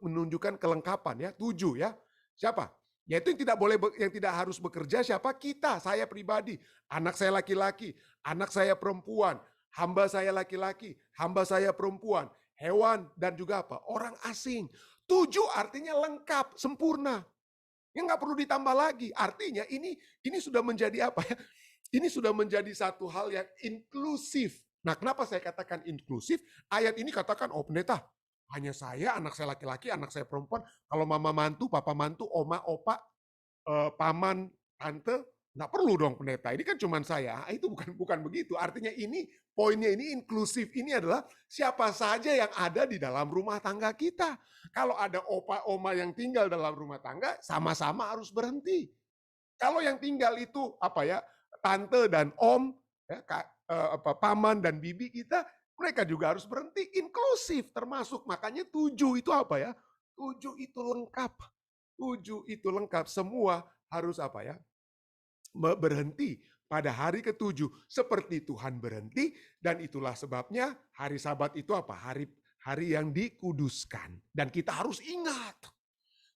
menunjukkan kelengkapan ya. 7 ya. Siapa? Yaitu yang tidak harus bekerja siapa? Kita, saya pribadi, anak saya laki-laki, anak saya perempuan, hamba saya laki-laki, hamba saya perempuan, hewan dan juga apa? Orang asing. 7 artinya lengkap, sempurna. Yang nggak perlu ditambah lagi. Artinya ini sudah menjadi apa ya? Ini sudah menjadi satu hal yang inklusif. Nah, kenapa saya katakan inklusif? Ayat ini katakan, oh pendeta, hanya saya, anak saya laki-laki, anak saya perempuan. Kalau mama mantu, papa mantu, oma, opa, paman, tante, nggak perlu dong pendeta. Ini kan cuma saya. Itu bukan begitu. Artinya poinnya ini inklusif. Ini adalah siapa saja yang ada di dalam rumah tangga kita. Kalau ada opa, oma yang tinggal dalam rumah tangga, sama-sama harus berhenti. Kalau yang tinggal itu apa ya, tante dan om, ya, paman dan bibi kita, mereka juga harus berhenti. Inklusif termasuk. Makanya 7 itu apa ya? 7 itu lengkap. 7 itu lengkap. Semua harus apa ya? Berhenti pada hari ke-7 seperti Tuhan berhenti, dan itulah sebabnya hari Sabat itu apa? Hari yang dikuduskan, dan kita harus ingat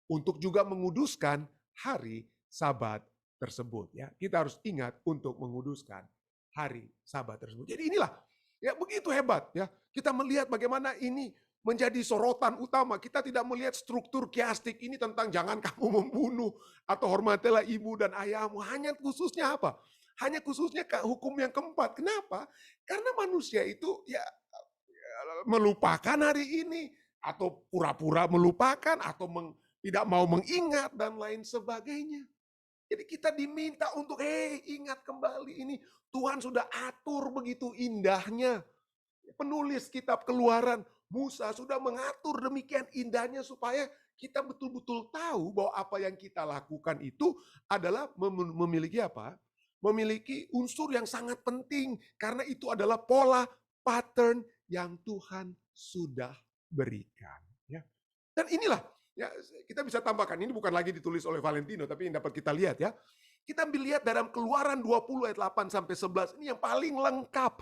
untuk juga menguduskan hari Sabat tersebut ya. Kita harus ingat untuk menguduskan hari Sabat tersebut. Jadi inilah ya, begitu hebat ya. Kita melihat bagaimana ini menjadi sorotan utama. Kita tidak melihat struktur kiastik ini tentang jangan kamu membunuh atau hormatilah ibu dan ayahmu. Hanya khususnya apa? Hanya khususnya hukum yang keempat. Kenapa? Karena manusia itu ya melupakan hari ini, atau pura-pura melupakan, atau tidak mau mengingat dan lain sebagainya. Jadi kita diminta untuk ingat kembali ini. Tuhan sudah atur begitu indahnya. Penulis kitab Keluaran, Musa sudah mengatur demikian indahnya supaya kita betul-betul tahu bahwa apa yang kita lakukan itu adalah memiliki apa? Memiliki unsur yang sangat penting, karena itu adalah pola pattern yang Tuhan sudah berikan. Ya. Dan inilah, ya, kita bisa tambahkan, ini bukan lagi ditulis oleh Valentino, tapi yang dapat kita lihat ya. Kita ambil lihat dalam Keluaran 20 ayat 8 sampai 11, ini yang paling lengkap.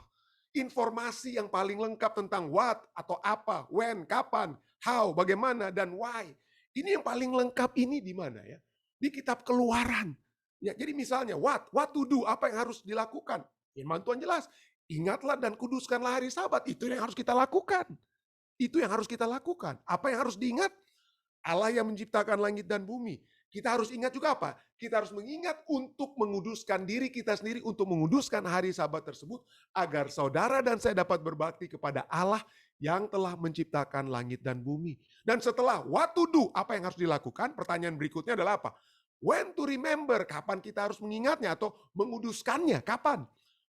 Informasi yang paling lengkap tentang what atau apa, when, kapan, how, bagaimana, dan why. Ini yang paling lengkap ini di mana ya? Di kitab Keluaran. Ya, jadi misalnya what to do, apa yang harus dilakukan? Firman Tuhan jelas, ingatlah dan kuduskanlah hari Sabat. Itu yang harus kita lakukan. Itu yang harus kita lakukan. Apa yang harus diingat? Allah yang menciptakan langit dan bumi. Kita harus ingat juga apa? Kita harus mengingat untuk menguduskan diri kita sendiri, untuk menguduskan hari Sabat tersebut, agar saudara dan saya dapat berbakti kepada Allah yang telah menciptakan langit dan bumi. Dan setelah what to do, apa yang harus dilakukan? Pertanyaan berikutnya adalah apa? When to remember, kapan kita harus mengingatnya atau menguduskannya, kapan?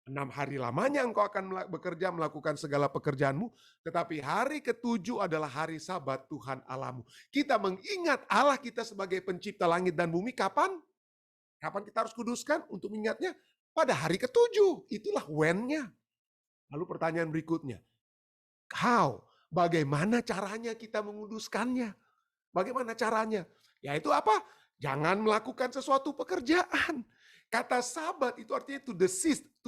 6 hari lamanya engkau akan bekerja melakukan segala pekerjaanmu, tetapi hari ke-7 adalah hari Sabat Tuhan Allahmu. Kita mengingat Allah kita sebagai pencipta langit dan bumi kapan? Kapan kita harus kuduskan untuk mengingatnya? Pada hari ke-7. Itulah when-nya. Lalu pertanyaan berikutnya, how? Bagaimana caranya kita menguduskannya? Bagaimana caranya? Yaitu apa? Jangan melakukan sesuatu pekerjaan. Kata Sabat itu artinya to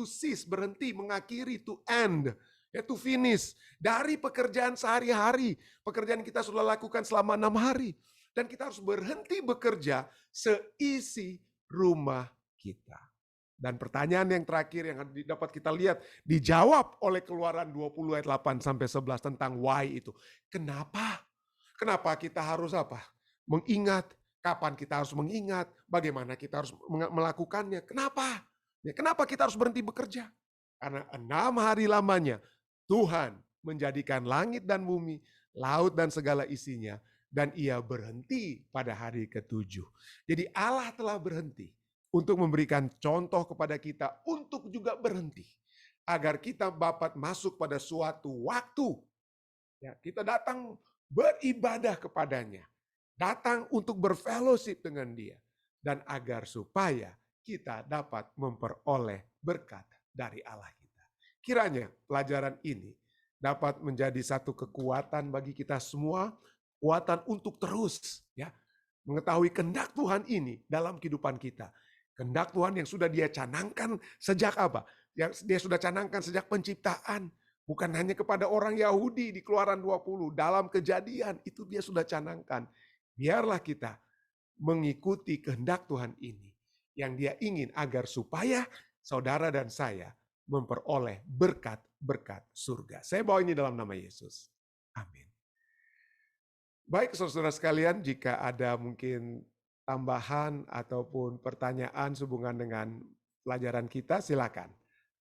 cease, berhenti, mengakhiri, to end, ya, to finish. Dari pekerjaan sehari-hari, pekerjaan kita sudah lakukan selama 6 hari. Dan kita harus berhenti bekerja seisi rumah kita. Dan pertanyaan yang terakhir yang dapat kita lihat, dijawab oleh Keluaran 20 ayat 8 sampai 11 tentang why itu. Kenapa? Kenapa kita harus apa? Mengingat. Kapan kita harus mengingat, bagaimana kita harus melakukannya, kenapa? Ya, kenapa kita harus berhenti bekerja? Karena 6 hari lamanya Tuhan menjadikan langit dan bumi, laut dan segala isinya, dan ia berhenti pada hari ke-7. Jadi Allah telah berhenti untuk memberikan contoh kepada kita untuk juga berhenti. Agar kita dapat masuk pada suatu waktu, ya, kita datang beribadah kepadanya. Datang untuk berfellowship dengan dia. Dan agar supaya kita dapat memperoleh berkat dari Allah kita. Kiranya pelajaran ini dapat menjadi satu kekuatan bagi kita semua. Kekuatan untuk terus ya mengetahui kehendak Tuhan ini dalam kehidupan kita. Kehendak Tuhan yang sudah dia canangkan sejak apa? Yang dia sudah canangkan sejak penciptaan. Bukan hanya kepada orang Yahudi di Keluaran 20. Dalam Kejadian itu dia sudah canangkan. Biarlah kita mengikuti kehendak Tuhan ini, yang Dia ingin agar supaya saudara dan saya memperoleh berkat-berkat surga. Saya bawa ini dalam nama Yesus. Amin. Baik, saudara sekalian, jika ada mungkin tambahan ataupun pertanyaan sehubungan dengan pelajaran kita, silakan.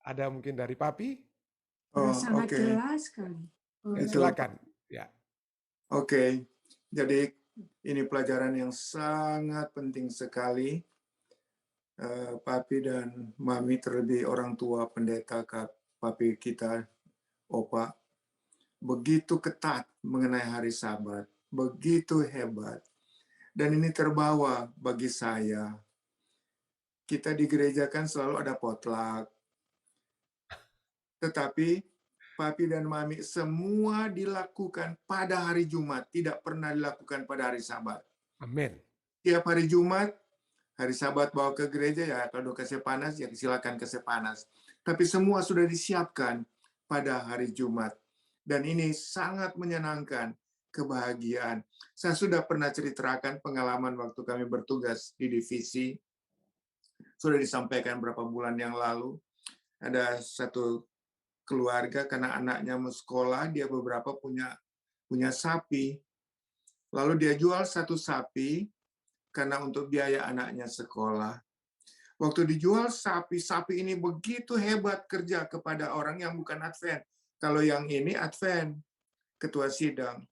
Ada mungkin dari Papi? Sangat Oke. jelas sekali. Ya, silakan. Ya. Oke, jadi ini pelajaran yang sangat penting sekali. Papi dan Mami, terlebih orang tua pendeta Papi kita, Opa, begitu ketat mengenai hari Sabat, begitu hebat. Dan ini terbawa bagi saya. Kita di gereja kan selalu ada potluck. Tetapi Papi dan Mami semua dilakukan pada hari Jumat, tidak pernah dilakukan pada hari Sabat. Amin. Tiap hari Jumat, hari Sabat bawa ke gereja, ya kalau ke Sepanas, ya silakan ke Sepanas. Tapi semua sudah disiapkan pada hari Jumat. Dan ini sangat menyenangkan, kebahagiaan. Saya sudah pernah ceritakan pengalaman waktu kami bertugas di divisi. Sudah disampaikan beberapa bulan yang lalu. Ada satu keluarga, karena anaknya mau sekolah, dia beberapa punya sapi. Lalu dia jual satu sapi, karena untuk biaya anaknya sekolah. Waktu dijual sapi ini begitu hebat kerja kepada orang yang bukan Advent. Kalau yang ini Advent, ketua sidang.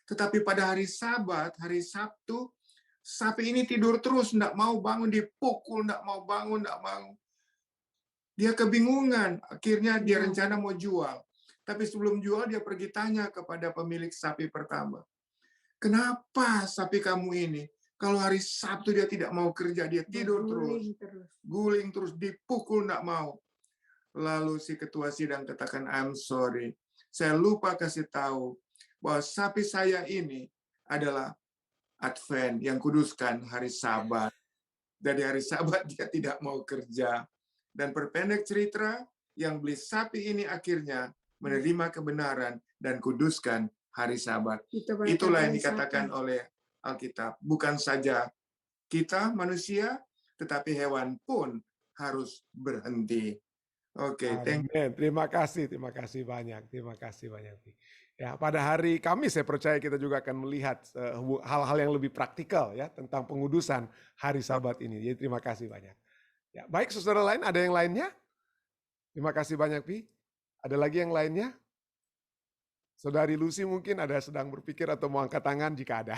Tetapi pada hari Sabat, hari Sabtu, sapi ini tidur terus, enggak mau bangun, dipukul, enggak mau bangun, enggak mau. Dia kebingungan, akhirnya dia rencana mau jual. Tapi sebelum jual, dia pergi tanya kepada pemilik sapi pertama. Kenapa sapi kamu ini? Kalau hari Sabtu dia tidak mau kerja, dia tidur terus. Guling terus, dipukul enggak mau. Lalu si ketua sidang katakan, I'm sorry. Saya lupa kasih tahu bahwa sapi saya ini adalah Advent yang kuduskan hari Sabat. Dari hari Sabat dia tidak mau kerja. Dan perpendek cerita, yang beli sapi ini akhirnya menerima kebenaran dan kuduskan hari Sabat. Itulah yang dikatakan oleh Alkitab. Bukan saja kita manusia, tetapi hewan pun harus berhenti. Oke, thank you. Terima kasih banyak. Ya, pada hari Kamis saya percaya kita juga akan melihat hal-hal yang lebih praktikal ya tentang pengudusan hari Sabat ini. Jadi terima kasih banyak. Ya, baik saudara lain, ada yang lainnya? Terima kasih banyak, Pi. Ada lagi yang lainnya? Saudari Lucy mungkin ada sedang berpikir atau mau angkat tangan jika ada.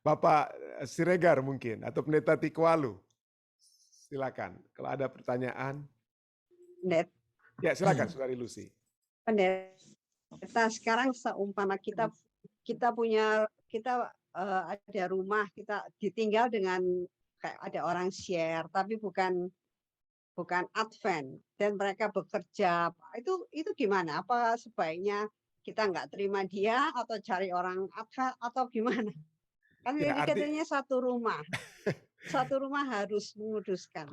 Bapak Siregar mungkin, atau Pendeta Tikwalu. Silakan, kalau ada pertanyaan. Pendeta, Ya, silakan Saudari Lucy. Pendeta, sekarang seumpama kita ada rumah, kita ditinggal dengan kayak ada orang share, tapi bukan Advent, dan mereka bekerja. Itu gimana? Apa sebaiknya kita nggak terima dia atau cari orang Advent atau gimana? Kan Ya, ini katanya satu rumah harus menguduskan.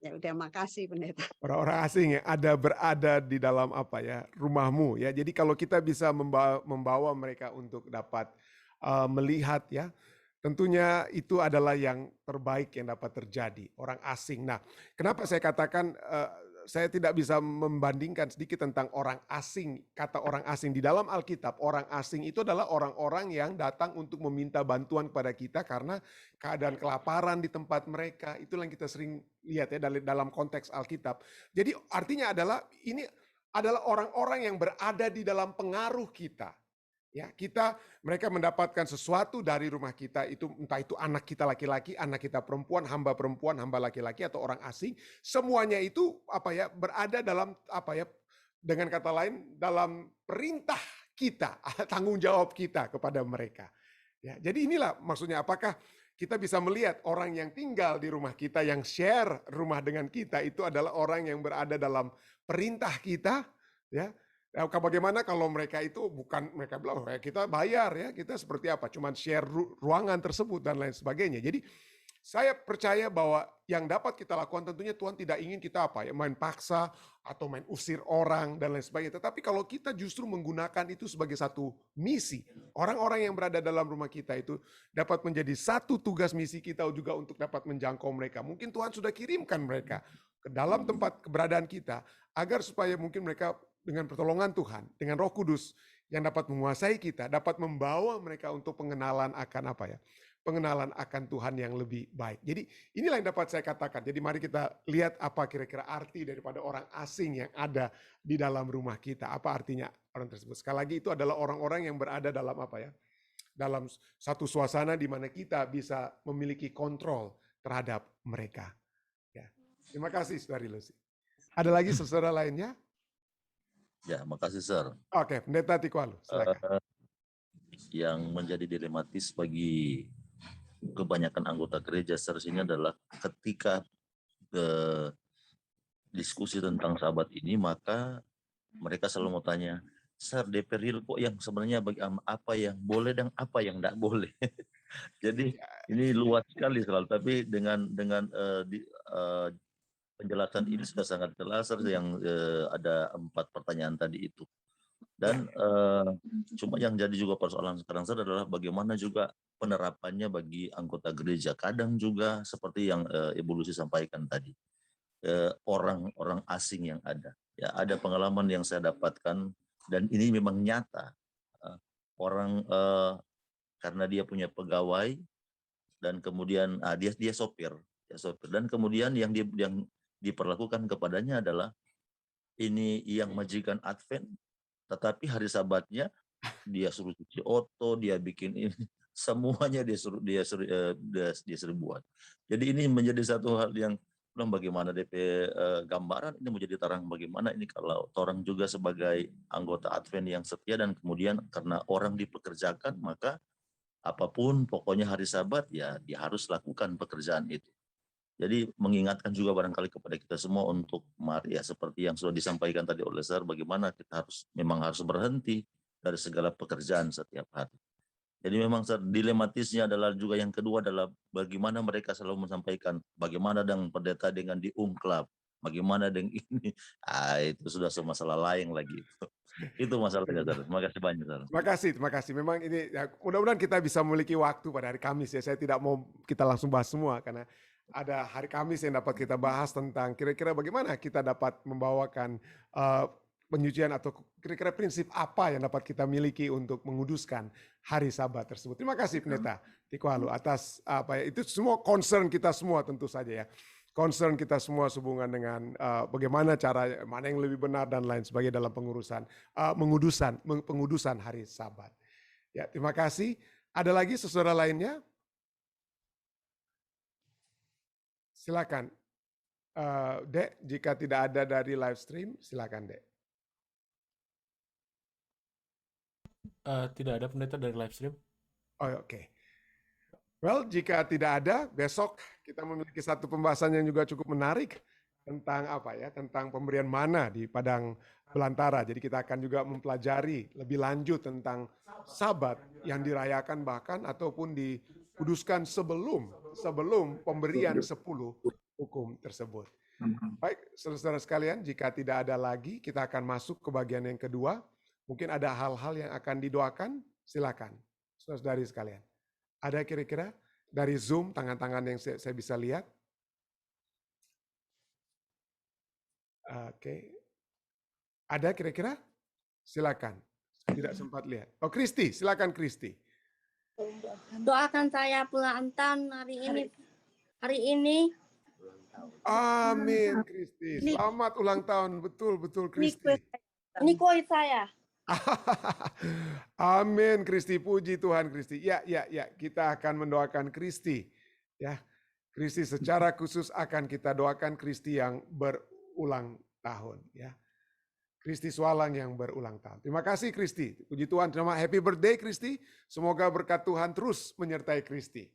Ya udah, makasih Pendeta. Orang-orang asing yang berada di dalam rumahmu ya. Jadi kalau kita bisa membawa mereka untuk dapat melihat ya, tentunya itu adalah yang terbaik yang dapat terjadi, orang asing. Nah, kenapa saya katakan saya tidak bisa membandingkan sedikit tentang orang asing. Kata orang asing di dalam Alkitab, orang asing itu adalah orang-orang yang datang untuk meminta bantuan kepada kita karena keadaan kelaparan di tempat mereka. Itulah yang kita sering lihat ya dalam konteks Alkitab. Jadi artinya adalah ini adalah orang-orang yang berada di dalam pengaruh kita. Ya, mereka mendapatkan sesuatu dari rumah kita, itu entah itu anak kita laki-laki, anak kita perempuan, hamba laki-laki atau orang asing, semuanya itu berada dalam dengan kata lain dalam perintah kita, tanggung jawab kita kepada mereka. Ya, jadi inilah maksudnya, apakah kita bisa melihat orang yang tinggal di rumah kita, yang share rumah dengan kita, itu adalah orang yang berada dalam perintah kita, ya. Bagaimana kalau mereka itu mereka bilang kita bayar ya, kita seperti apa, cuman share ruangan tersebut dan lain sebagainya. Jadi Saya percaya bahwa yang dapat kita lakukan tentunya Tuhan tidak ingin kita apa ya, main paksa atau main usir orang dan lain sebagainya. Tetapi kalau kita justru menggunakan itu sebagai satu misi, orang-orang yang berada dalam rumah kita itu dapat menjadi satu tugas misi kita juga untuk dapat menjangkau mereka. Mungkin Tuhan sudah kirimkan mereka ke dalam tempat keberadaan kita agar supaya mungkin mereka dengan pertolongan Tuhan, dengan Roh Kudus yang dapat menguasai kita, dapat membawa mereka untuk pengenalan akan apa ya? Pengenalan akan Tuhan yang lebih baik. Jadi inilah yang dapat saya katakan. Jadi mari kita lihat apa kira-kira arti daripada orang asing yang ada di dalam rumah kita. Apa artinya orang tersebut? Sekali lagi itu adalah orang-orang yang berada dalam apa ya? Dalam satu suasana di mana kita bisa memiliki kontrol terhadap mereka. Ya. Terima kasih Saudari Lucy. Ada lagi saudara lainnya? Ya, makasih, Sir. Oke, Pendeta Tikwalu, silakan. Yang menjadi dilematis bagi kebanyakan anggota gereja ini adalah ketika diskusi tentang sahabat ini, maka mereka selalu mau tanya, Sir, DP real kok yang sebenarnya apa yang boleh dan apa yang tidak boleh. Jadi ini luas sekali selalu, tapi dengan penjelasan ini sudah sangat jelas yang ada 4 pertanyaan tadi itu. Dan cuma yang jadi juga persoalan sekarang adalah bagaimana juga penerapannya bagi anggota gereja. Kadang juga seperti yang Ibu Lucy sampaikan tadi, orang-orang asing yang ada. Ya, ada pengalaman yang saya dapatkan dan ini memang nyata. Orang karena dia punya pegawai dan kemudian dia sopir dan kemudian yang diperlakukan kepadanya adalah ini yang majikan Advent. Tetapi hari Sabatnya dia suruh cuci oto, dia bikin ini, semuanya dia suruh buat. Jadi ini menjadi satu hal yang bagaimana DP gambaran ini menjadi terang bagaimana ini kalau orang juga sebagai anggota Advent yang setia dan kemudian karena orang dipekerjakan maka apapun pokoknya hari Sabat ya dia harus lakukan pekerjaan itu. Jadi mengingatkan juga barangkali kepada kita semua untuk mari ya seperti yang sudah disampaikan tadi oleh Sir, bagaimana kita memang harus berhenti dari segala pekerjaan setiap hari. Jadi memang Sir, dilematisnya adalah juga yang kedua adalah bagaimana mereka selalu menyampaikan bagaimana dengan pendeta dengan diungklap, bagaimana dengan ini, itu sudah masalah lain lagi itu. Itu masalahnya Sir. Terima kasih banyak Sir. Terima kasih. Memang ini ya, mudah-mudahan kita bisa memiliki waktu pada hari Kamis ya. Saya tidak mau kita langsung bahas semua karena ada hari Kamis yang dapat kita bahas tentang kira-kira bagaimana kita dapat membawakan penyucian atau kira-kira prinsip apa yang dapat kita miliki untuk menguduskan hari Sabat tersebut. Terima kasih Pendeta Tikwalu atas apa ya, itu semua concern kita semua tentu saja ya. Concern kita semua sehubungan dengan bagaimana cara mana yang lebih benar dan lain sebagainya dalam pengudusan hari Sabat. Ya, terima kasih. Ada lagi saudara lainnya? Silakan, Dek. Jika tidak ada dari live stream, silakan Dek. Tidak ada pendeta dari live stream. Oh, oke. Well, jika tidak ada, besok kita memiliki satu pembahasan yang juga cukup menarik tentang apa ya? Tentang pemberian mana di padang belantara. Jadi kita akan juga mempelajari lebih lanjut tentang Sabat yang dirayakan bahkan ataupun dikuduskan sebelum pemberian 10 hukum tersebut. Baik, saudara-saudara sekalian, jika tidak ada lagi, kita akan masuk ke bagian yang kedua. Mungkin ada hal-hal yang akan didoakan, silakan. Saudara-saudari sekalian. Ada kira-kira dari Zoom tangan-tangan yang saya bisa lihat? Oke. Ada kira-kira? Silakan. Saya tidak sempat lihat. Oh, Kristi, silakan Kristi. Doakan saya pulang tahun hari ini. Amin, Kristi. Selamat ulang tahun. Betul Kristi. Ini kue saya. Amin, Kristi. Puji Tuhan, Kristi. Ya. Kita akan mendoakan Kristi. Ya, Kristi secara khusus akan kita doakan Kristi yang berulang tahun. Ya, Kristi Swalang yang berulang tahun. Terima kasih, Kristi. Puji Tuhan. Terima happy birthday, Kristi. Semoga berkat Tuhan terus menyertai Kristi.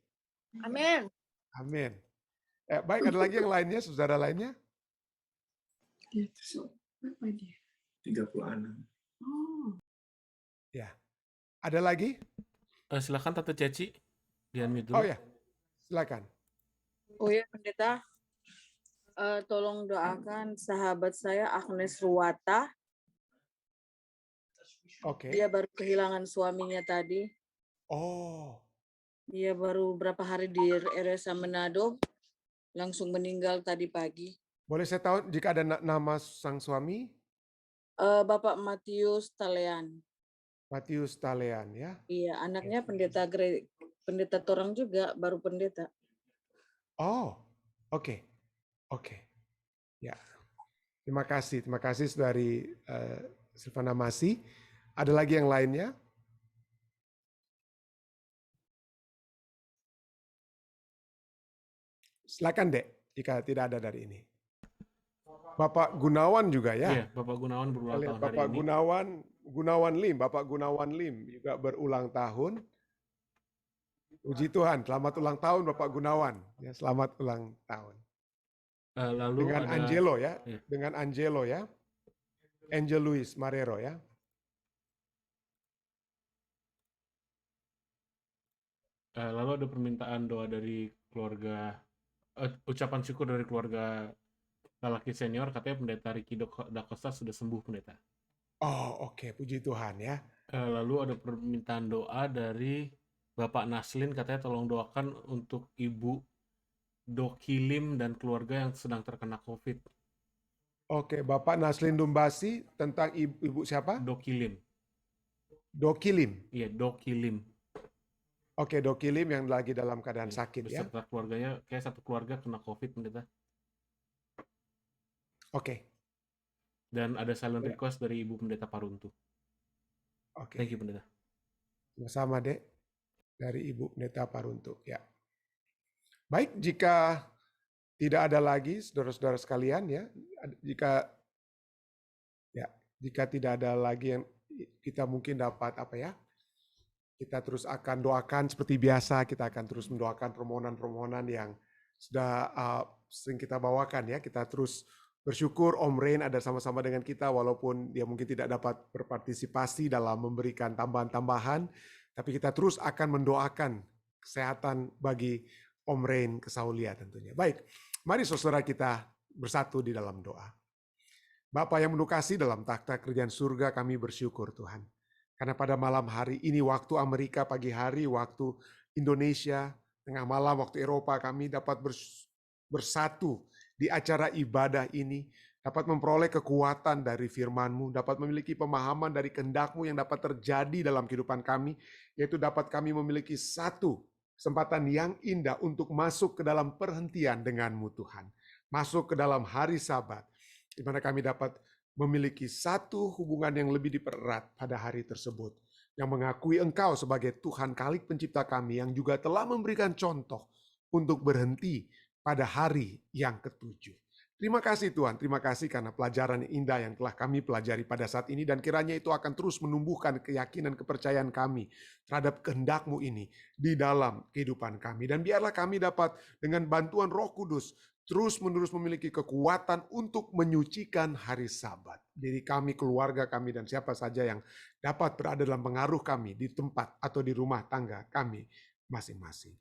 Amin. Amin. Baik, ada lagi yang lainnya, saudara lainnya? 36. Ya. Ada lagi? Silakan Tante Ceci, di unmute dulu. Oh ya, silakan. Oh ya, Pendeta, tolong doakan sahabat saya Agnes Ruwata. Oke. Dia baru kehilangan suaminya tadi. Oh, Dia baru berapa hari di RSA Manado, langsung meninggal tadi pagi. boleh saya tahu jika ada nama sang suami? Bapak Matius Talean. Matius Talean ya. Iya, anaknya pendeta Torang juga, baru pendeta. Oh, oke. Oke. Ya. Terima kasih Saudari Silvana Masih. Ada lagi yang lainnya? Silakan Dek, jika tidak ada dari ini. Bapak Gunawan juga ya? Iya, Bapak Gunawan berulang Kita lihat tahun hari Bapak ini. Bapak Gunawan Lim juga berulang tahun. Puji Tuhan, selamat ulang tahun Bapak Gunawan. Ya, selamat ulang tahun. Lalu Dengan ada Angelo ya, iya. dengan Angelo ya. Angel Luis Marrero ya. Lalu ada permintaan doa dari keluarga, ucapan syukur dari keluarga lelaki senior, katanya Pendeta Ricky Da Costa sudah sembuh, Pendeta. Oh, oke, puji Tuhan ya. Lalu ada permintaan doa dari Bapak Naslin, katanya tolong doakan untuk Ibu Dokilim dan keluarga yang sedang terkena COVID. Oke, Bapak Naslin Dumbasi tentang ibu siapa? Dokilim. Dokilim. Iya, Dokilim. Oke, Dokilim yang lagi dalam keadaan Iya, sakit ya. beserta keluarganya, kayak satu keluarga kena COVID, Pendeta. Oke, Dan ada silent Ya. request dari Ibu Pendeta Paruntu. oke. Thank you, Pendeta. Sama-sama Dek, dari Ibu Pendeta Paruntu ya. Baik, jika tidak ada lagi saudara-saudara sekalian ya, jika tidak ada lagi yang kita mungkin dapat kita terus akan doakan seperti biasa, kita akan terus mendoakan permohonan-permohonan yang sudah sering kita bawakan ya. Kita terus bersyukur Om Rain ada sama-sama dengan kita walaupun dia mungkin tidak dapat berpartisipasi dalam memberikan tambahan-tambahan, tapi kita terus akan mendoakan kesehatan bagi Om Rain Kesaulia tentunya. Baik, mari saudara kita bersatu di dalam doa. Bapa yang penuh kasih, dalam takhta kerajaan surga kami bersyukur Tuhan. Karena pada malam hari ini waktu Amerika, pagi hari waktu Indonesia, tengah malam waktu Eropa, kami dapat bersatu di acara ibadah ini, dapat memperoleh kekuatan dari firman-Mu, dapat memiliki pemahaman dari kehendak-Mu yang dapat terjadi dalam kehidupan kami, yaitu dapat kami memiliki satu kesempatan yang indah untuk masuk ke dalam perhentian dengan-Mu Tuhan. Masuk ke dalam hari Sabat, di mana kami dapat memiliki satu hubungan yang lebih dipererat pada hari tersebut, yang mengakui Engkau sebagai Tuhan Khalik Pencipta kami, yang juga telah memberikan contoh untuk berhenti pada hari yang ke-7. Terima kasih Tuhan, terima kasih karena pelajaran yang indah yang telah kami pelajari pada saat ini, dan kiranya itu akan terus menumbuhkan keyakinan kepercayaan kami terhadap kehendak-Mu ini di dalam kehidupan kami. Dan biarlah kami dapat dengan bantuan Roh Kudus terus-menerus memiliki kekuatan untuk menyucikan hari Sabat. Diri kami, keluarga kami, dan siapa saja yang dapat berada dalam pengaruh kami di tempat atau di rumah tangga kami masing-masing.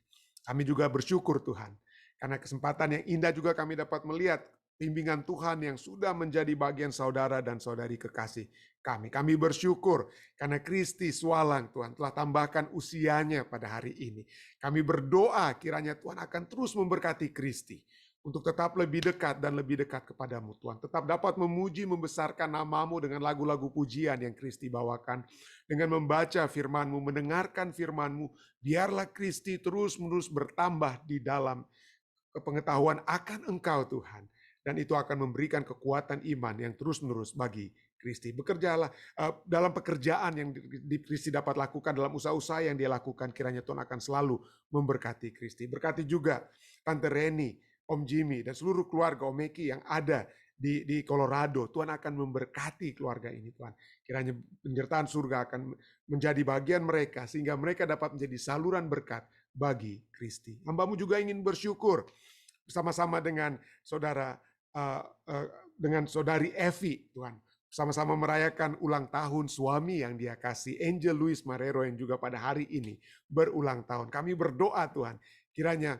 Kami juga bersyukur Tuhan, karena kesempatan yang indah juga kami dapat melihat bimbingan Tuhan yang sudah menjadi bagian saudara dan saudari kekasih kami. Kami bersyukur karena Kristi Swalang Tuhan telah tambahkan usianya pada hari ini. Kami berdoa kiranya Tuhan akan terus memberkati Kristi untuk tetap lebih dekat dan lebih dekat kepadamu Tuhan. Tetap dapat memuji, membesarkan namamu dengan lagu-lagu pujian yang Kristi bawakan. Dengan membaca firman-Mu, mendengarkan firman-Mu, biarlah Kristi terus-menerus bertambah di dalam pengetahuan akan Engkau Tuhan. Dan itu akan memberikan kekuatan iman yang terus-menerus bagi Kristi. Bekerjalah dalam pekerjaan yang Kristi dapat lakukan, dalam usaha-usaha yang dia lakukan, kiranya Tuhan akan selalu memberkati Kristi. Berkati juga Tante Reni, Om Jimmy, dan seluruh keluarga Om Eki yang ada di Colorado. Tuhan akan memberkati keluarga ini Tuhan. Kiranya penyertaan surga akan menjadi bagian mereka, sehingga mereka dapat menjadi saluran berkat bagi Kristi. Hamba-Mu juga ingin bersyukur bersama-sama dengan saudari Evi Tuhan. Sama-sama merayakan ulang tahun suami yang dia kasih, Angel Luis Marrero, yang juga pada hari ini berulang tahun. Kami berdoa Tuhan, kiranya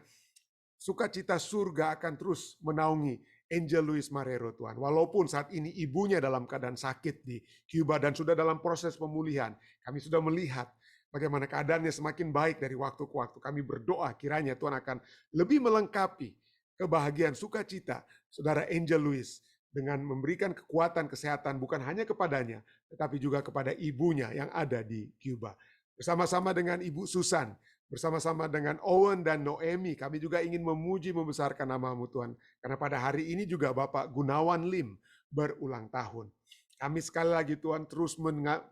sukacita surga akan terus menaungi Angel Luis Marrero Tuhan. Walaupun saat ini ibunya dalam keadaan sakit di Cuba dan sudah dalam proses pemulihan, kami sudah melihat bagaimana keadaannya semakin baik dari waktu ke waktu. Kami berdoa kiranya Tuhan akan lebih melengkapi kebahagiaan sukacita Saudara Angel Luis dengan memberikan kekuatan kesehatan bukan hanya kepadanya, tetapi juga kepada ibunya yang ada di Cuba. Bersama-sama dengan Ibu Susan, bersama-sama dengan Owen dan Noemi, kami juga ingin memuji membesarkan nama-Mu Tuhan. Karena pada hari ini juga Bapak Gunawan Lim berulang tahun. Kami sekali lagi Tuhan terus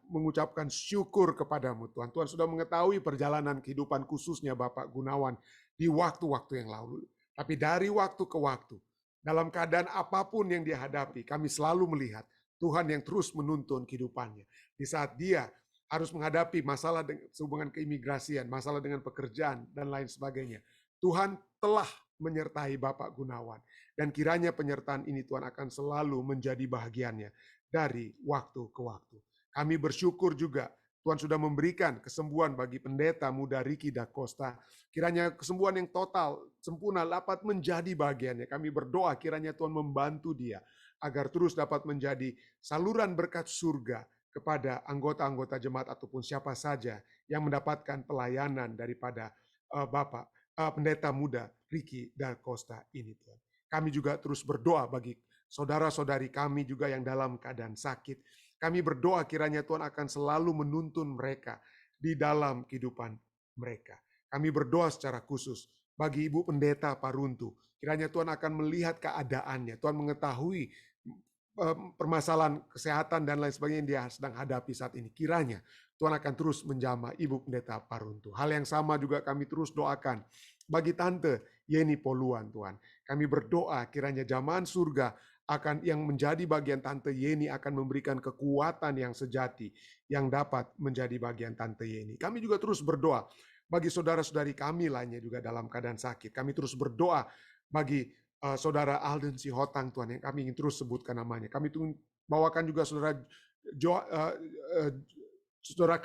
mengucapkan syukur kepada-Mu Tuhan. Tuhan sudah mengetahui perjalanan kehidupan khususnya Bapak Gunawan di waktu-waktu yang lalu. Tapi dari waktu ke waktu, dalam keadaan apapun yang dia hadapi, kami selalu melihat Tuhan yang terus menuntun kehidupannya. Di saat dia harus menghadapi masalah sehubungan keimigrasian, masalah dengan pekerjaan, dan lain sebagainya. Tuhan telah menyertai Bapak Gunawan. Dan kiranya penyertaan ini Tuhan akan selalu menjadi bahagiannya dari waktu ke waktu. Kami bersyukur juga Tuhan sudah memberikan kesembuhan bagi pendeta muda Ricky Da Costa. Kiranya kesembuhan yang total, sempurna dapat menjadi bagiannya. Kami berdoa kiranya Tuhan membantu dia agar terus dapat menjadi saluran berkat surga kepada anggota-anggota jemaat ataupun siapa saja yang mendapatkan pelayanan daripada Bapak pendeta muda Ricky Da Costa ini Tuhan. Kami juga terus berdoa bagi saudara-saudari kami juga yang dalam keadaan sakit. Kami berdoa kiranya Tuhan akan selalu menuntun mereka di dalam kehidupan mereka. Kami berdoa secara khusus bagi Ibu Pendeta Paruntu. Kiranya Tuhan akan melihat keadaannya. Tuhan mengetahui permasalahan kesehatan dan lain sebagainya yang dia sedang hadapi saat ini. Kiranya Tuhan akan terus menjamah Ibu Pendeta Paruntu. Hal yang sama juga kami terus doakan bagi Tante Yeni Poluan Tuhan. Kami berdoa kiranya jamahan surga akan yang menjadi bagian Tante Yeni akan memberikan kekuatan yang sejati yang dapat menjadi bagian Tante Yeni. Kami juga terus berdoa bagi saudara-saudari kami lainnya juga dalam keadaan sakit. Kami terus berdoa bagi saudara Alden Sihotang Tuhan yang kami ingin terus sebutkan namanya. Kami bawakan juga saudara saudara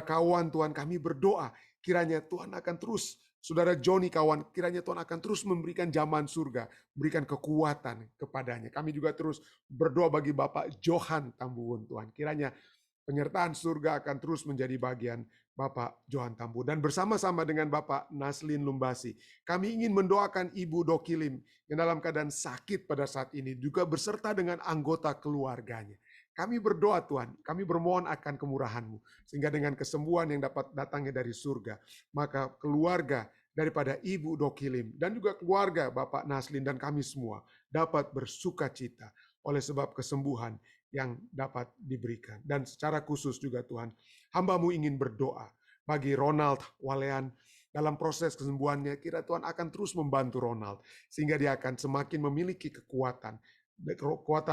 Kawan Tuhan, kami berdoa kiranya Tuhan akan terus, saudara Joni Kawan, kiranya Tuhan akan terus memberikan jamahan surga, berikan kekuatan kepadanya. Kami juga terus berdoa bagi Bapak Johan Tambuhun Tuhan, kiranya penyertaan surga akan terus menjadi bagian Bapak Johan Tambu. Dan bersama-sama dengan Bapak Naslin Lumbasi, kami ingin mendoakan Ibu Dokilim yang dalam keadaan sakit pada saat ini, juga beserta dengan anggota keluarganya. Kami berdoa Tuhan, kami bermohon akan kemurahan-Mu, sehingga dengan kesembuhan yang dapat datangnya dari surga, maka keluarga daripada Ibu Dokilim dan juga keluarga Bapak Naslin dan kami semua dapat bersuka cita oleh sebab kesembuhan yang dapat diberikan. Dan secara khusus juga Tuhan, hamba-Mu ingin berdoa bagi Ronald Walean dalam proses kesembuhannya. Kira Tuhan akan terus membantu Ronald sehingga dia akan semakin memiliki kekuatan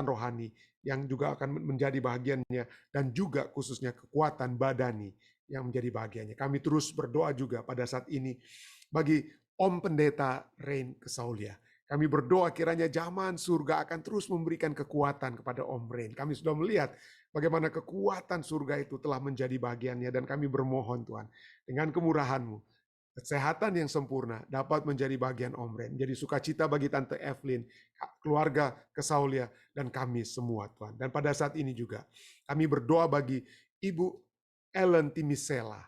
rohani yang juga akan menjadi bahagiannya, dan juga khususnya kekuatan badani yang menjadi bahagiannya. Kami terus berdoa juga pada saat ini bagi Om Pendeta Rain Kesaulia. Kami berdoa kiranya jamahan surga akan terus memberikan kekuatan kepada Om Rain. Kami sudah melihat bagaimana kekuatan surga itu telah menjadi bagiannya, dan kami bermohon Tuhan, dengan kemurahan-Mu, kesehatan yang sempurna dapat menjadi bagian Om Rain. Jadi sukacita bagi Tante Evelyn, keluarga Kesaulia, dan kami semua Tuhan. Dan pada saat ini juga kami berdoa bagi Ibu Ellen Timisela.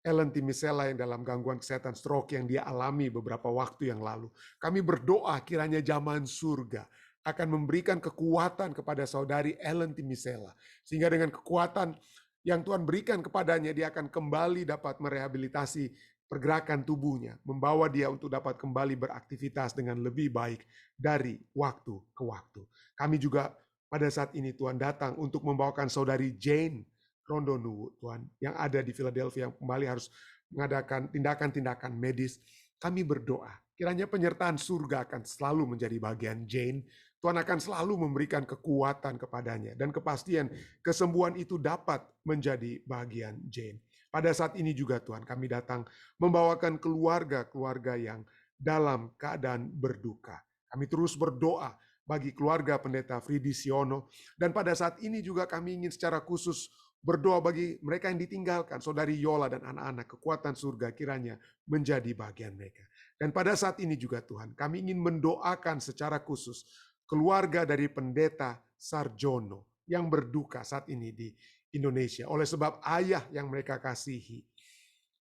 Ellen Timisela yang dalam gangguan kesehatan stroke yang dia alami beberapa waktu yang lalu. Kami berdoa kiranya jamahan surga akan memberikan kekuatan kepada saudari Ellen Timisela. Sehingga dengan kekuatan yang Tuhan berikan kepadanya, dia akan kembali dapat merehabilitasi pergerakan tubuhnya, membawa dia untuk dapat kembali beraktivitas dengan lebih baik dari waktu ke waktu. Kami juga pada saat ini Tuhan datang untuk membawakan saudari Jane Rondonu Tuhan yang ada di Philadelphia yang kembali harus mengadakan tindakan-tindakan medis. Kami berdoa kiranya penyertaan surga akan selalu menjadi bagian Jane. Tuhan akan selalu memberikan kekuatan kepadanya dan kepastian kesembuhan itu dapat menjadi bagian Jane. Pada saat ini juga Tuhan kami datang membawakan keluarga-keluarga yang dalam keadaan berduka. Kami terus berdoa bagi keluarga Pendeta Fridi Siono. Dan pada saat ini juga kami ingin secara khusus berdoa bagi mereka yang ditinggalkan. Saudari Yola dan anak-anak, kekuatan surga kiranya menjadi bagian mereka. Dan pada saat ini juga Tuhan, kami ingin mendoakan secara khusus keluarga dari Pendeta Sarjono yang berduka saat ini di Indonesia oleh sebab ayah yang mereka kasihi.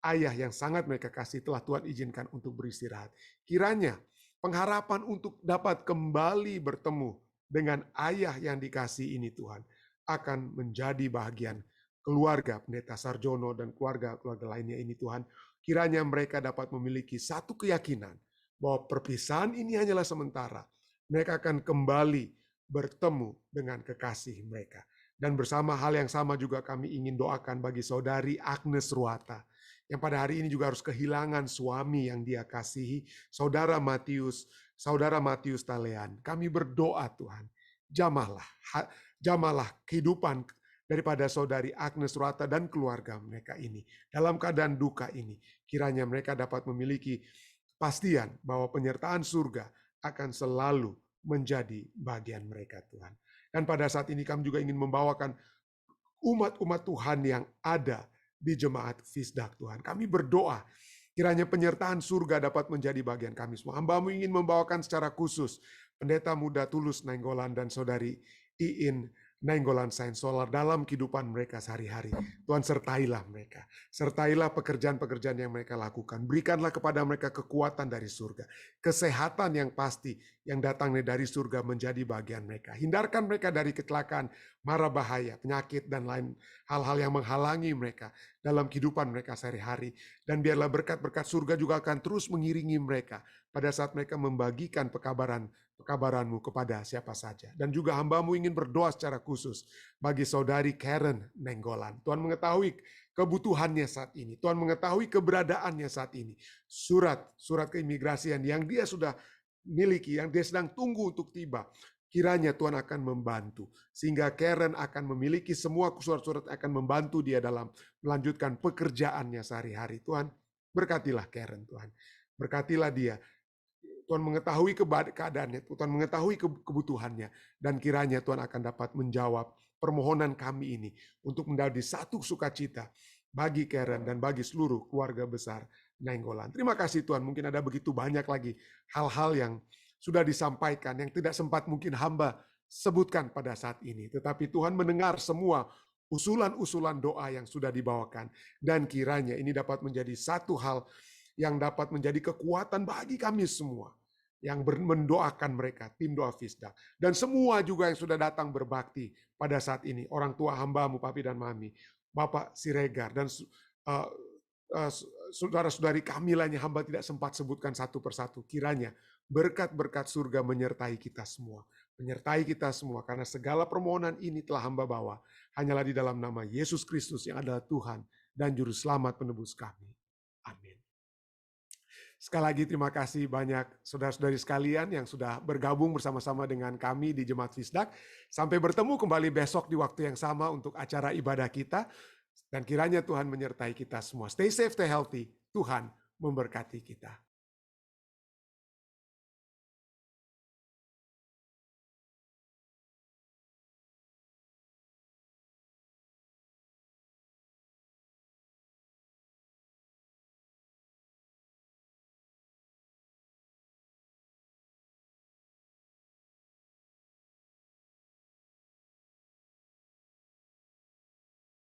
Ayah yang sangat mereka kasih telah Tuhan izinkan untuk beristirahat. Kiranya pengharapan untuk dapat kembali bertemu dengan ayah yang dikasih ini Tuhan akan menjadi bahagian keluarga Pendeta Sarjono dan keluarga-keluarga lainnya ini Tuhan. Kiranya mereka dapat memiliki satu keyakinan bahwa perpisahan ini hanyalah sementara. Mereka akan kembali bertemu dengan kekasih mereka. Dan bersama hal yang sama juga kami ingin doakan bagi saudari Agnes Ruata yang pada hari ini juga harus kehilangan suami yang dia kasihi, saudara Matius Talean. Kami berdoa Tuhan, jamahlah kehidupan daripada saudari Agnes Ruata dan keluarga mereka ini. Dalam keadaan duka ini, kiranya mereka dapat memiliki kepastian bahwa penyertaan surga akan selalu menjadi bagian mereka Tuhan. Dan pada saat ini kami juga ingin membawakan umat-umat Tuhan yang ada di jemaat Fisdak Tuhan. Kami berdoa kiranya penyertaan surga dapat menjadi bagian kami semua. Hamba-Mu ingin membawakan secara khusus Pendeta Muda Tulus Nainggolan dan saudari Iin Nainggolan Sains Solar dalam kehidupan mereka sehari-hari. Tuhan sertailah mereka. Sertailah pekerjaan-pekerjaan yang mereka lakukan. Berikanlah kepada mereka kekuatan dari surga. Kesehatan yang pasti yang datangnya dari surga menjadi bagian mereka. Hindarkan mereka dari kecelakaan, mara bahaya, penyakit, dan lain hal-hal yang menghalangi mereka dalam kehidupan mereka sehari-hari. Dan biarlah berkat-berkat surga juga akan terus mengiringi mereka pada saat mereka membagikan pekabaran-Mu kepada siapa saja. Dan juga hamba-Mu ingin berdoa secara khusus bagi saudari Karen Nainggolan. Tuhan mengetahui kebutuhannya saat ini. Tuhan mengetahui keberadaannya saat ini. Surat keimigrasian yang dia sudah miliki, yang dia sedang tunggu untuk tiba. Kiranya Tuhan akan membantu. Sehingga Karen akan memiliki semua surat-surat akan membantu dia dalam melanjutkan pekerjaannya sehari-hari. Tuhan, berkatilah Karen Tuhan. Berkatilah dia. Tuhan mengetahui keadaannya, Tuhan mengetahui kebutuhannya, dan kiranya Tuhan akan dapat menjawab permohonan kami ini untuk menjadi satu sukacita bagi Karen dan bagi seluruh keluarga besar Nainggolan. Terima kasih Tuhan, mungkin ada begitu banyak lagi hal-hal yang sudah disampaikan, yang tidak sempat mungkin hamba sebutkan pada saat ini. Tetapi Tuhan mendengar semua usulan-usulan doa yang sudah dibawakan, dan kiranya ini dapat menjadi satu hal yang dapat menjadi kekuatan bagi kami semua yang mendoakan mereka, tim doa Fisdak. Dan semua juga yang sudah datang berbakti pada saat ini, orang tua hamba-Mu, Papi dan Mami, Bapak Siregar, dan saudara-saudari kami lainnya hamba tidak sempat sebutkan satu persatu. Kiranya berkat-berkat surga menyertai kita semua. Menyertai kita semua, karena segala permohonan ini telah hamba bawa hanyalah di dalam nama Yesus Kristus yang adalah Tuhan dan Juru Selamat penebus kami. Amin. Sekali lagi terima kasih banyak saudara-saudari sekalian yang sudah bergabung bersama-sama dengan kami di Jemaat Fisdak. Sampai bertemu kembali besok di waktu yang sama untuk acara ibadah kita. Dan kiranya Tuhan menyertai kita semua. Stay safe, stay healthy. Tuhan memberkati kita.